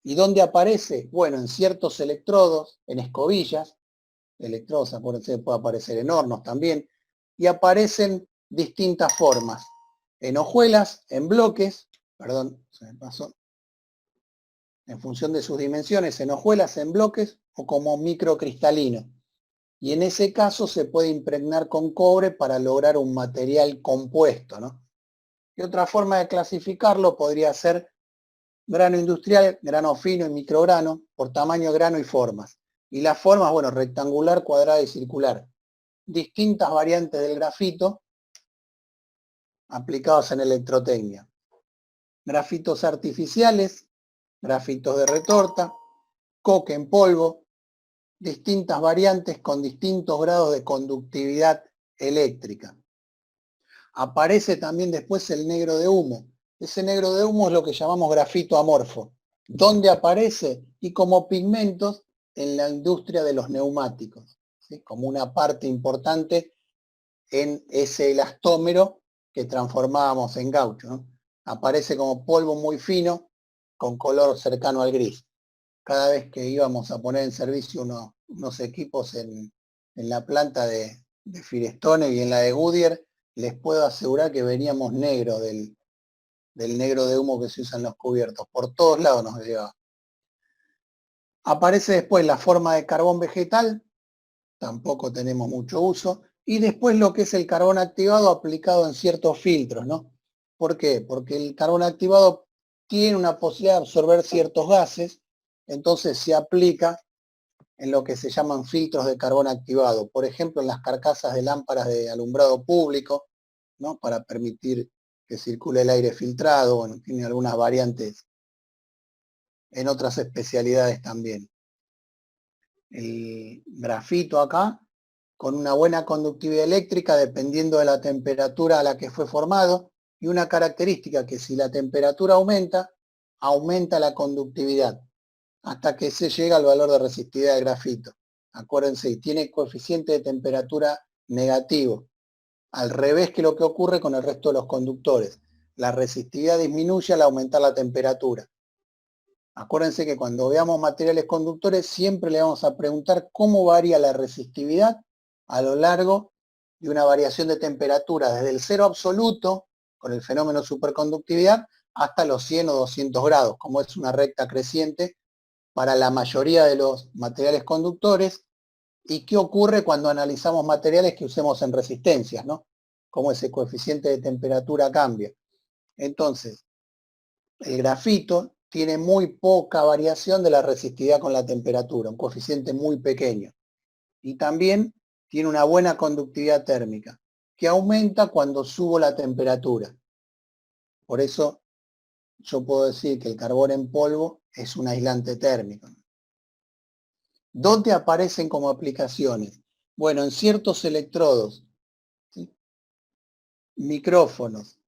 ¿Y dónde aparece? Bueno, en ciertos electrodos, en escobillas, electrodos, acuérdense, puede aparecer en hornos también, y aparecen distintas formas, en hojuelas, en bloques, perdón, se me pasó, en función de sus dimensiones, en hojuelas, en bloques o como microcristalino. Y en ese caso se puede impregnar con cobre para lograr un material compuesto, ¿no? Y otra forma de clasificarlo podría ser grano industrial, grano fino y micrograno, por tamaño, grano y formas. Y las formas, bueno, rectangular, cuadrada y circular. Distintas variantes del grafito aplicados en electrotecnia. Grafitos artificiales, grafitos de retorta, coque en polvo, distintas variantes con distintos grados de conductividad eléctrica. Aparece también después el negro de humo. Ese negro de humo es lo que llamamos grafito amorfo. ¿Dónde aparece? Y como pigmentos en la industria de los neumáticos, ¿sí? Como una parte importante en ese elastómero que transformábamos en caucho, ¿no? Aparece como polvo muy fino con color cercano al gris. Cada vez que íbamos a poner en servicio unos equipos en la planta de Firestone y en la de Goodyear, les puedo asegurar que veníamos negro del negro de humo que se usa en los cubiertos. Por todos lados nos lleva. Aparece después la forma de carbón vegetal, tampoco tenemos mucho uso. Y después lo que es el carbón activado aplicado en ciertos filtros, ¿no? ¿Por qué? Porque el carbón activado tiene una posibilidad de absorber ciertos gases, entonces se aplica en lo que se llaman filtros de carbón activado. Por ejemplo, en las carcasas de lámparas de alumbrado público, ¿no? Para permitir que circule el aire filtrado, bueno, tiene algunas variantes en otras especialidades también. El grafito acá, con una buena conductividad eléctrica dependiendo de la temperatura a la que fue formado, y una característica que si la temperatura aumenta, aumenta la conductividad, hasta que se llega al valor de resistividad del grafito. Acuérdense, tiene coeficiente de temperatura negativo, al revés que lo que ocurre con el resto de los conductores. La resistividad disminuye al aumentar la temperatura. Acuérdense que cuando veamos materiales conductores siempre le vamos a preguntar cómo varía la resistividad a lo largo de una variación de temperatura, desde el cero absoluto, con el fenómeno superconductividad, hasta los 100 o 200 grados, como es una recta creciente para la mayoría de los materiales conductores. ¿Y qué ocurre cuando analizamos materiales que usemos en resistencias, ¿no? Cómo ese coeficiente de temperatura cambia. Entonces, el grafito tiene muy poca variación de la resistividad con la temperatura, un coeficiente muy pequeño. Y también tiene una buena conductividad térmica, que aumenta cuando subo la temperatura. Por eso yo puedo decir que el carbón en polvo es un aislante térmico. ¿Dónde aparecen como aplicaciones? Bueno, en ciertos electrodos, ¿sí? Micrófonos,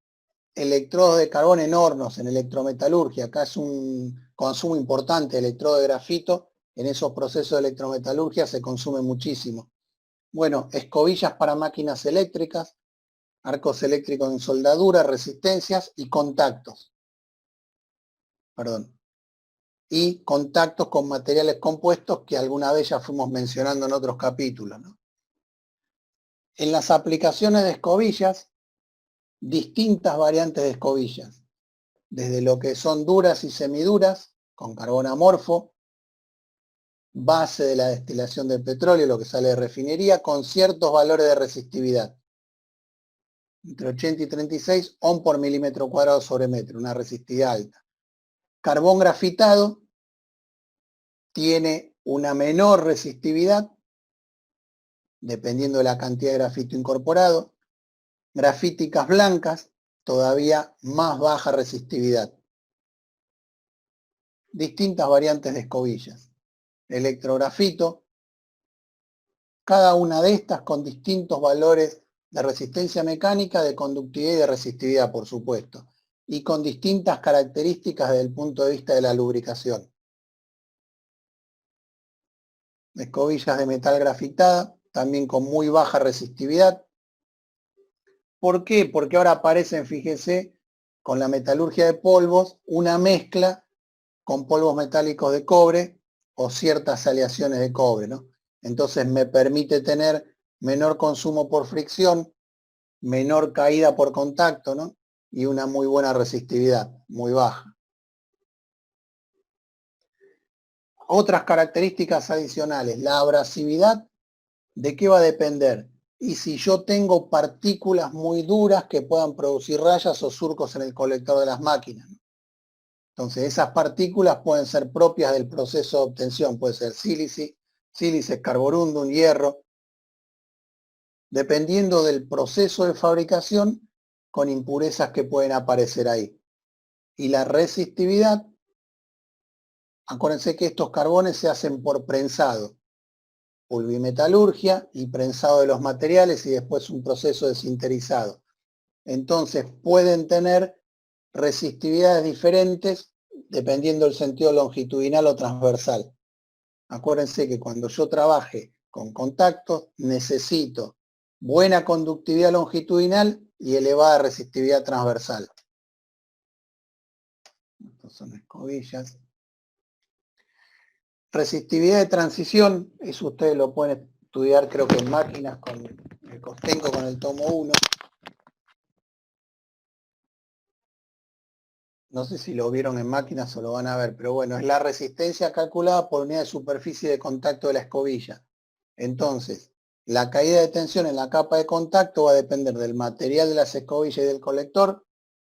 electrodos de carbón en hornos, en electrometalurgia. Acá es un consumo importante de electrodo de grafito. En esos procesos de electrometalurgia se consume muchísimo. Bueno, escobillas para máquinas eléctricas, arcos eléctricos en soldadura, resistencias y contactos. Perdón. Y contactos con materiales compuestos que alguna vez ya fuimos mencionando en otros capítulos, ¿no? En las aplicaciones de escobillas, distintas variantes de escobillas, desde lo que son duras y semiduras, con carbón amorfo, base de la destilación del petróleo, lo que sale de refinería, con ciertos valores de resistividad. Entre 80 y 36 ohm por milímetro cuadrado sobre metro, una resistividad alta. Carbón grafitado tiene una menor resistividad, dependiendo de la cantidad de grafito incorporado. Grafíticas blancas, todavía más baja resistividad. Distintas variantes de escobillas. Electrografito, cada una de estas con distintos valores de resistencia mecánica, de conductividad y de resistividad, por supuesto, y con distintas características desde el punto de vista de la lubricación. Escobillas de metal grafitada, también con muy baja resistividad. ¿Por qué? Porque ahora aparecen, fíjese, con la metalurgia de polvos, una mezcla con polvos metálicos de cobre o ciertas aleaciones de cobre, ¿no? Entonces me permite tener menor consumo por fricción, menor caída por contacto, ¿no? Y una muy buena resistividad, muy baja. Otras características adicionales, la abrasividad, ¿de qué va a depender? Y si yo tengo partículas muy duras que puedan producir rayas o surcos en el colector de las máquinas, ¿no? Entonces esas partículas pueden ser propias del proceso de obtención, puede ser sílice, carborundum, hierro, dependiendo del proceso de fabricación con impurezas que pueden aparecer ahí. Y la resistividad, acuérdense que estos carbones se hacen por prensado, pulvimetalurgia y prensado de los materiales y después un proceso de sinterizado. Entonces pueden tener resistividades diferentes dependiendo del sentido longitudinal o transversal. Acuérdense que cuando yo trabaje con contactos necesito buena conductividad longitudinal y elevada resistividad transversal. Estas son escobillas. Resistividad de transición, eso ustedes lo pueden estudiar creo que en máquinas con el Kostenko, con el tomo 1. No sé si lo vieron en máquinas o lo van a ver, pero bueno, es la resistencia calculada por unidad de superficie de contacto de la escobilla. Entonces, la caída de tensión en la capa de contacto va a depender del material de las escobillas y del colector,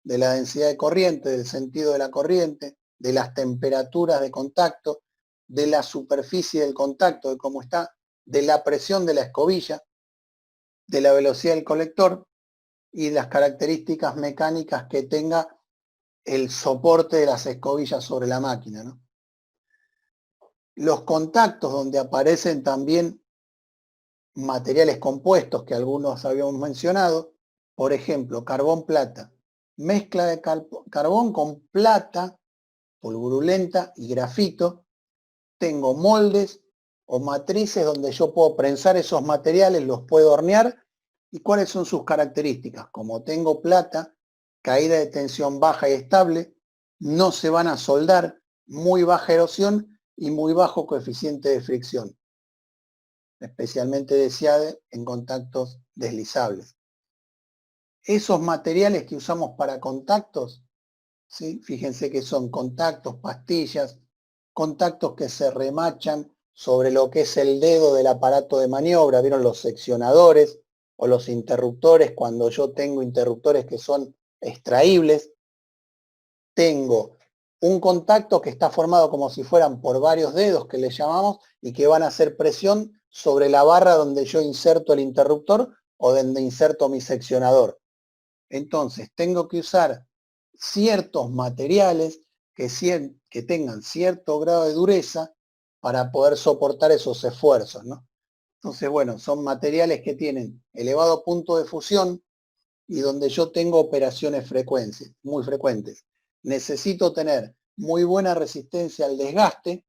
de la densidad de corriente, del sentido de la corriente, de las temperaturas de contacto, de la superficie del contacto, de cómo está, de la presión de la escobilla, de la velocidad del colector y las características mecánicas que tenga el soporte de las escobillas sobre la máquina, ¿no? Los contactos donde aparecen también materiales compuestos que algunos habíamos mencionado, por ejemplo, carbón-plata. Mezcla de carbón con plata, polvorulenta y grafito. Tengo moldes o matrices donde yo puedo prensar esos materiales, los puedo hornear. ¿Y cuáles son sus características? Como tengo plata, caída de tensión baja y estable, no se van a soldar, muy baja erosión y muy bajo coeficiente de fricción, especialmente deseada en contactos deslizables. Esos materiales que usamos para contactos, ¿sí? Fíjense que son contactos, pastillas, contactos que se remachan sobre lo que es el dedo del aparato de maniobra, ¿vieron los seccionadores o los interruptores? Cuando yo tengo interruptores que son extraíbles, tengo un contacto que está formado como si fueran por varios dedos que le llamamos y que van a hacer presión sobre la barra donde yo inserto el interruptor o donde inserto mi seccionador. Entonces, tengo que usar ciertos materiales que tengan cierto grado de dureza para poder soportar esos esfuerzos, ¿no? Entonces, bueno, son materiales que tienen elevado punto de fusión y donde yo tengo operaciones muy frecuentes. Necesito tener muy buena resistencia al desgaste,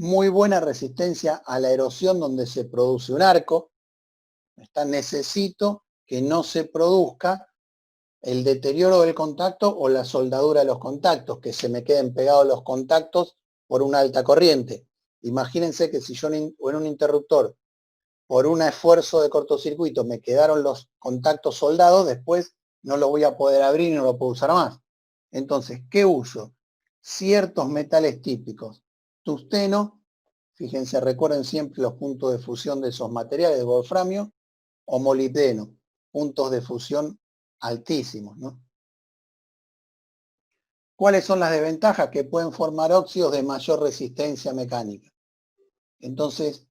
muy buena resistencia a la erosión donde se produce un arco. Necesito que no se produzca el deterioro del contacto o la soldadura de los contactos, que se me queden pegados los contactos por una alta corriente. Imagínense que si yo en un interruptor, por un esfuerzo de cortocircuito, me quedaron los contactos soldados, después no lo voy a poder abrir y no lo puedo usar más. Entonces, ¿qué uso? Ciertos metales típicos. Tungsteno, fíjense, recuerden siempre los puntos de fusión de esos materiales de wolframio, o molibdeno, puntos de fusión altísimos, ¿no? ¿Cuáles son las desventajas? Que pueden formar óxidos de mayor resistencia mecánica. Entonces,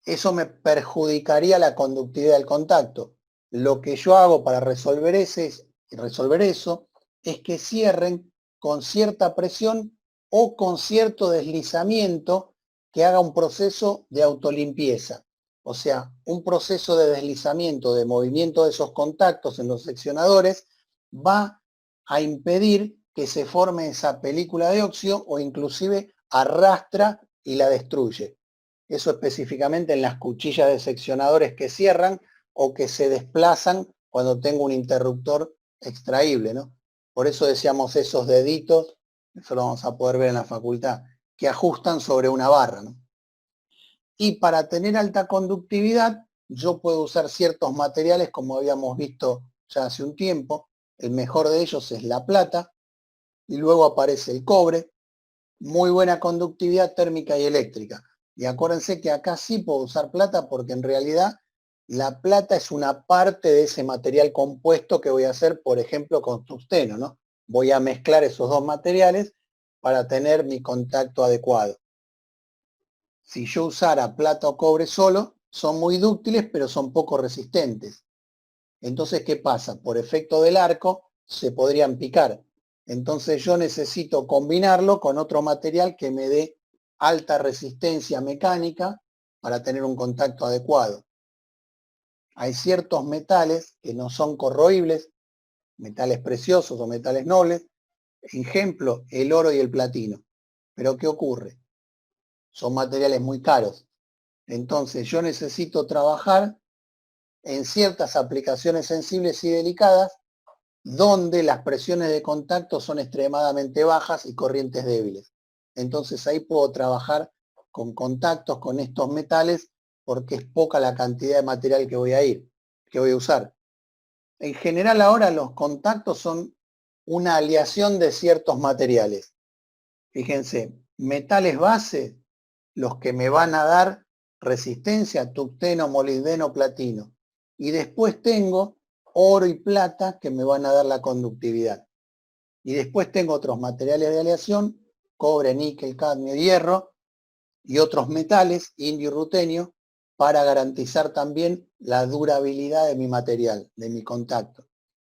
eso me perjudicaría la conductividad del contacto. Lo que yo hago para resolver eso es que cierren con cierta presión o con cierto deslizamiento que haga un proceso de autolimpieza. O sea, un proceso de deslizamiento, de movimiento de esos contactos en los seccionadores va a impedir que se forme esa película de óxido o inclusive arrastra y la destruye. Eso específicamente en las cuchillas de seccionadores que cierran o que se desplazan cuando tengo un interruptor extraíble, ¿no? Por eso decíamos esos deditos, eso lo vamos a poder ver en la facultad, que ajustan sobre una barra, ¿no? Y para tener alta conductividad, yo puedo usar ciertos materiales, como habíamos visto ya hace un tiempo. El mejor de ellos es la plata, y luego aparece el cobre, muy buena conductividad térmica y eléctrica. Y acuérdense que acá sí puedo usar plata porque en realidad la plata es una parte de ese material compuesto que voy a hacer, por ejemplo, con tungsteno, ¿no? Voy a mezclar esos dos materiales para tener mi contacto adecuado. Si yo usara plata o cobre solo, son muy dúctiles, pero son poco resistentes. Entonces, ¿qué pasa? Por efecto del arco, se podrían picar. Entonces yo necesito combinarlo con otro material que me dé alta resistencia mecánica para tener un contacto adecuado. Hay ciertos metales que no son corroíbles, metales preciosos o metales nobles, ejemplo, el oro y el platino. Pero ¿qué ocurre? Son materiales muy caros. Entonces yo necesito trabajar en ciertas aplicaciones sensibles y delicadas donde las presiones de contacto son extremadamente bajas y corrientes débiles. Entonces ahí puedo trabajar con contactos con estos metales porque es poca la cantidad de material que voy a usar. En general ahora los contactos son una aleación de ciertos materiales. Fíjense, metales base, los que me van a dar resistencia, tungsteno, molibdeno, platino. Y después tengo oro y plata que me van a dar la conductividad. Y después tengo otros materiales de aleación, cobre, níquel, cadmio, hierro y otros metales, indio y rutenio, para garantizar también la durabilidad de mi material, de mi contacto.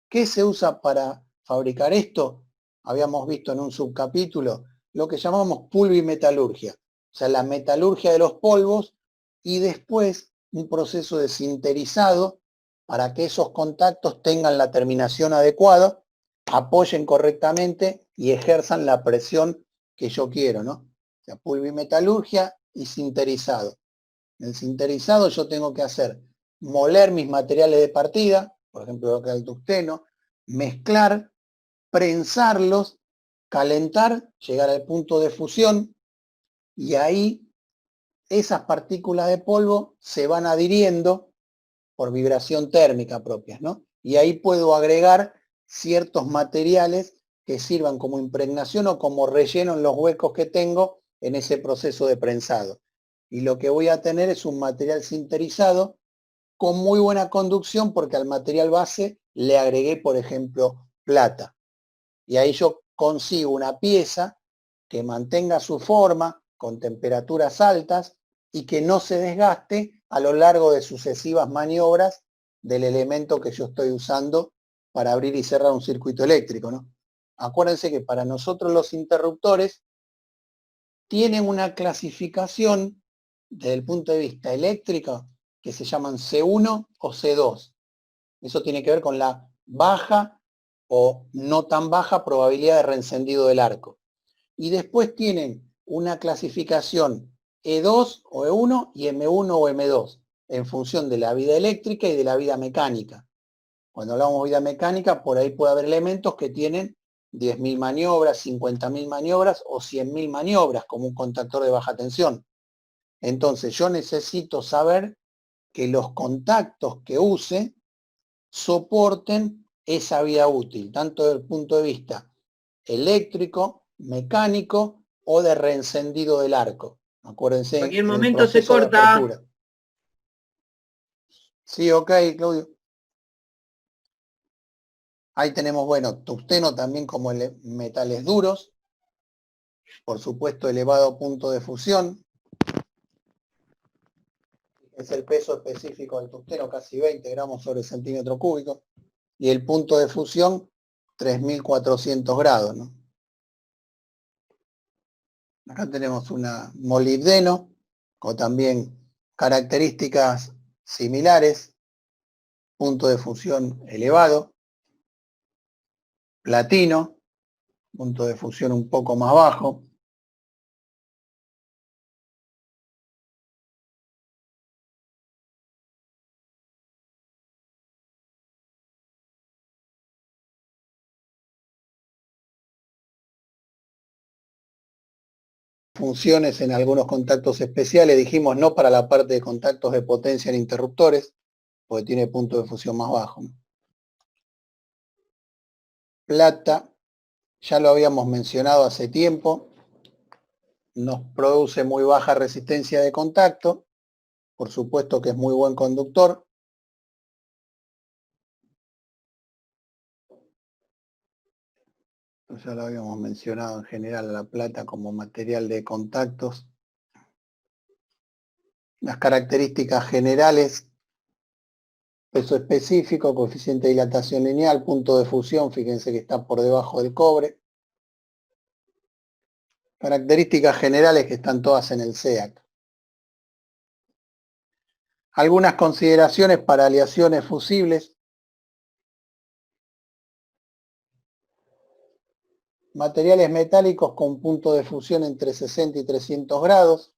¿Qué se usa para fabricar esto? Habíamos visto en un subcapítulo lo que llamamos pulvimetalurgia, o sea, la metalurgia de los polvos y después un proceso de sinterizado para que esos contactos tengan la terminación adecuada, apoyen correctamente y ejerzan la presión que yo quiero, ¿no? O sea, pulvimetalurgia y sinterizado. En el sinterizado yo tengo que hacer moler mis materiales de partida, por ejemplo lo que es el tungsteno, mezclar, prensarlos, calentar, llegar al punto de fusión y ahí esas partículas de polvo se van adhiriendo por vibración térmica propias, ¿no? Y ahí puedo agregar ciertos materiales que sirvan como impregnación o como relleno en los huecos que tengo en ese proceso de prensado. Y lo que voy a tener es un material sinterizado con muy buena conducción porque al material base le agregué, por ejemplo, plata. Y ahí yo consigo una pieza que mantenga su forma con temperaturas altas, y que no se desgaste a lo largo de sucesivas maniobras del elemento que yo estoy usando para abrir y cerrar un circuito eléctrico, ¿no? Acuérdense que para nosotros los interruptores tienen una clasificación desde el punto de vista eléctrico que se llaman C1 o C2. Eso tiene que ver con la baja o no tan baja probabilidad de reencendido del arco. Y después tienen una clasificación E2 o E1 y M1 o M2, en función de la vida eléctrica y de la vida mecánica. Cuando hablamos de vida mecánica, por ahí puede haber elementos que tienen 10.000 maniobras, 50.000 maniobras o 100.000 maniobras, como un contactor de baja tensión. Entonces yo necesito saber que los contactos que use soporten esa vida útil, tanto desde el punto de vista eléctrico, mecánico o de reencendido del arco. Acuérdense. En cualquier el momento se proceso de corta. apertura. Sí, ok, Claudio. Ahí tenemos, bueno, tungsteno también como metales duros. Por supuesto, elevado punto de fusión. Es el peso específico del tungsteno, casi 20 gramos sobre centímetro cúbico. Y el punto de fusión, 3.400 grados, ¿no? Acá tenemos una molibdeno, con también características similares. Punto de fusión elevado. Platino, punto de fusión un poco más bajo. Funciones en algunos contactos especiales, dijimos no para la parte de contactos de potencia en interruptores, porque tiene punto de fusión más bajo. Plata, ya lo habíamos mencionado hace tiempo, nos produce muy baja resistencia de contacto, por supuesto que es muy buen conductor. Ya lo habíamos mencionado en general la plata como material de contactos. Las características generales: peso específico, coeficiente de dilatación lineal, punto de fusión, fíjense que está por debajo del cobre. Características generales que están todas en el SEAC. Algunas consideraciones para aleaciones fusibles. Materiales metálicos con punto de fusión entre 60 y 300 grados.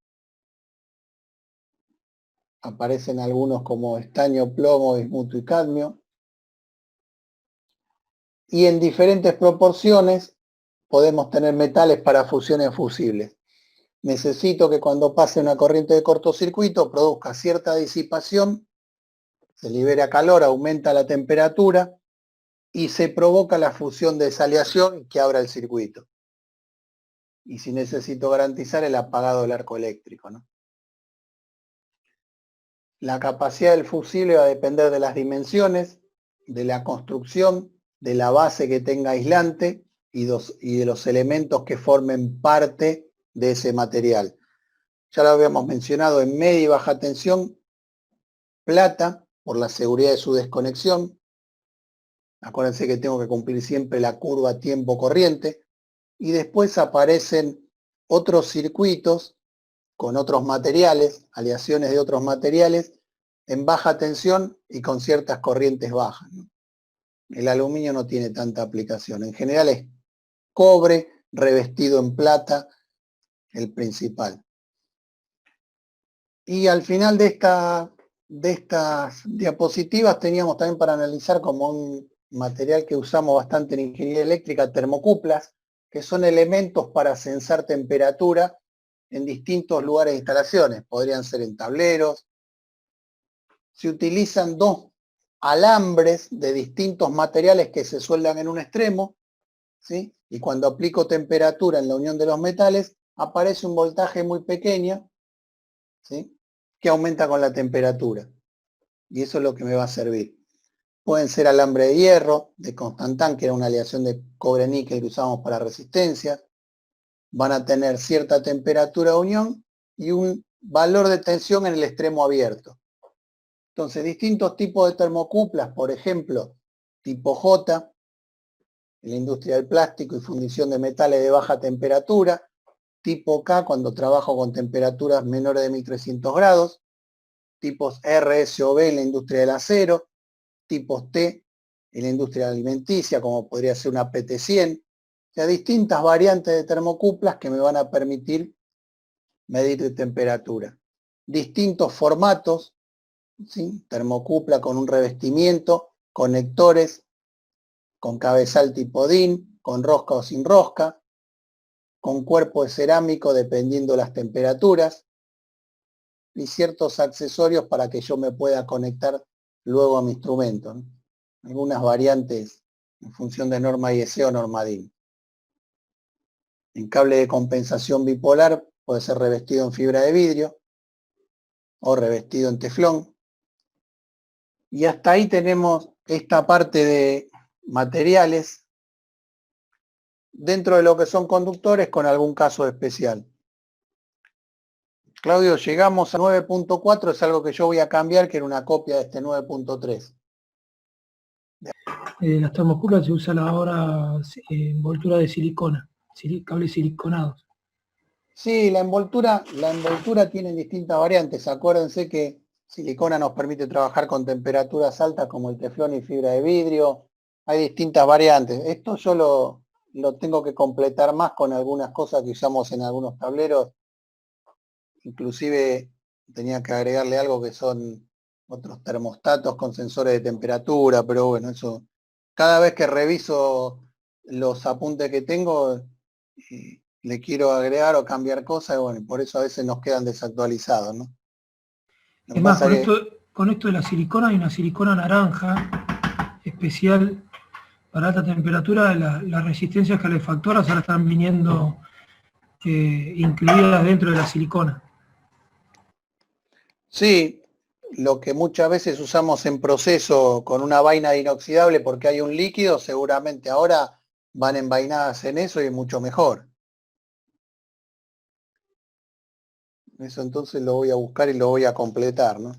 Aparecen algunos como estaño, plomo, bismuto y cadmio. Y en diferentes proporciones podemos tener metales para fusiones fusibles. Necesito que cuando pase una corriente de cortocircuito produzca cierta disipación, se libera calor, aumenta la temperatura y se provoca la fusión de esa aleación que abra el circuito. Y si necesito garantizar el apagado del arco eléctrico, ¿no? La capacidad del fusible va a depender de las dimensiones, de la construcción, de la base que tenga aislante y de los elementos que formen parte de ese material. Ya lo habíamos mencionado, en media y baja tensión, plata, por la seguridad de su desconexión. Acuérdense que tengo que cumplir siempre la curva tiempo-corriente. Y después aparecen otros circuitos con otros materiales, aleaciones de otros materiales, en baja tensión y con ciertas corrientes bajas, ¿no? El aluminio no tiene tanta aplicación. En general es cobre revestido en plata, el principal. Y al final de estas diapositivas teníamos también para analizar como un material que usamos bastante en ingeniería eléctrica, termocuplas, que son elementos para sensar temperatura en distintos lugares de instalaciones. Podrían ser en tableros. Se utilizan dos alambres de distintos materiales que se sueldan en un extremo, ¿sí? Y cuando aplico temperatura en la unión de los metales, aparece un voltaje muy pequeño, ¿sí? Que aumenta con la temperatura. Y eso es lo que me va a servir. Pueden ser alambre de hierro, de Constantan, que era una aleación de cobre-níquel que usamos para resistencia. Van a tener cierta temperatura de unión y un valor de tensión en el extremo abierto. Entonces, distintos tipos de termocuplas, por ejemplo, tipo J, en la industria del plástico y fundición de metales de baja temperatura, tipo K, cuando trabajo con temperaturas menores de 1300 grados, tipos R, S o B en la industria del acero, tipos T en la industria alimenticia, como podría ser una PT100, o sea, distintas variantes de termocuplas que me van a permitir medir de temperatura. Distintos formatos, ¿sí? Termocupla con un revestimiento, conectores, con cabezal tipo DIN, con rosca o sin rosca, con cuerpo de cerámico dependiendo las temperaturas, y ciertos accesorios para que yo me pueda conectar luego a mi instrumento, ¿no? Algunas variantes en función de norma IEC o norma DIN. En cable de compensación bipolar puede ser revestido en fibra de vidrio o revestido en teflón. Y hasta ahí tenemos esta parte de materiales dentro de lo que son conductores con algún caso especial. Claudio, llegamos a 9.4, es algo que yo voy a cambiar, que era una copia de este 9.3. Las termocuplas se usa ahora envoltura de silicona, cables siliconados. Sí, la envoltura tiene distintas variantes. Acuérdense que silicona nos permite trabajar con temperaturas altas como el teflón y fibra de vidrio. Hay distintas variantes. Esto yo lo tengo que completar más con algunas cosas que usamos en algunos tableros. Inclusive tenía que agregarle algo que son otros termostatos con sensores de temperatura, pero bueno, eso cada vez que reviso los apuntes que tengo, le quiero agregar o cambiar cosas, y bueno, por eso a veces nos quedan desactualizados, ¿no? Lo que Es más, pasa que, con esto de la silicona, hay una silicona naranja especial para alta temperatura. Las resistencias calefactoras ahora están viniendo incluidas dentro de la silicona. sí, lo que muchas veces usamos en proceso con una vaina inoxidable porque hay un líquido, seguramente ahora van envainadas en eso y mucho mejor. Eso entonces lo voy a buscar y lo voy a completar, ¿no?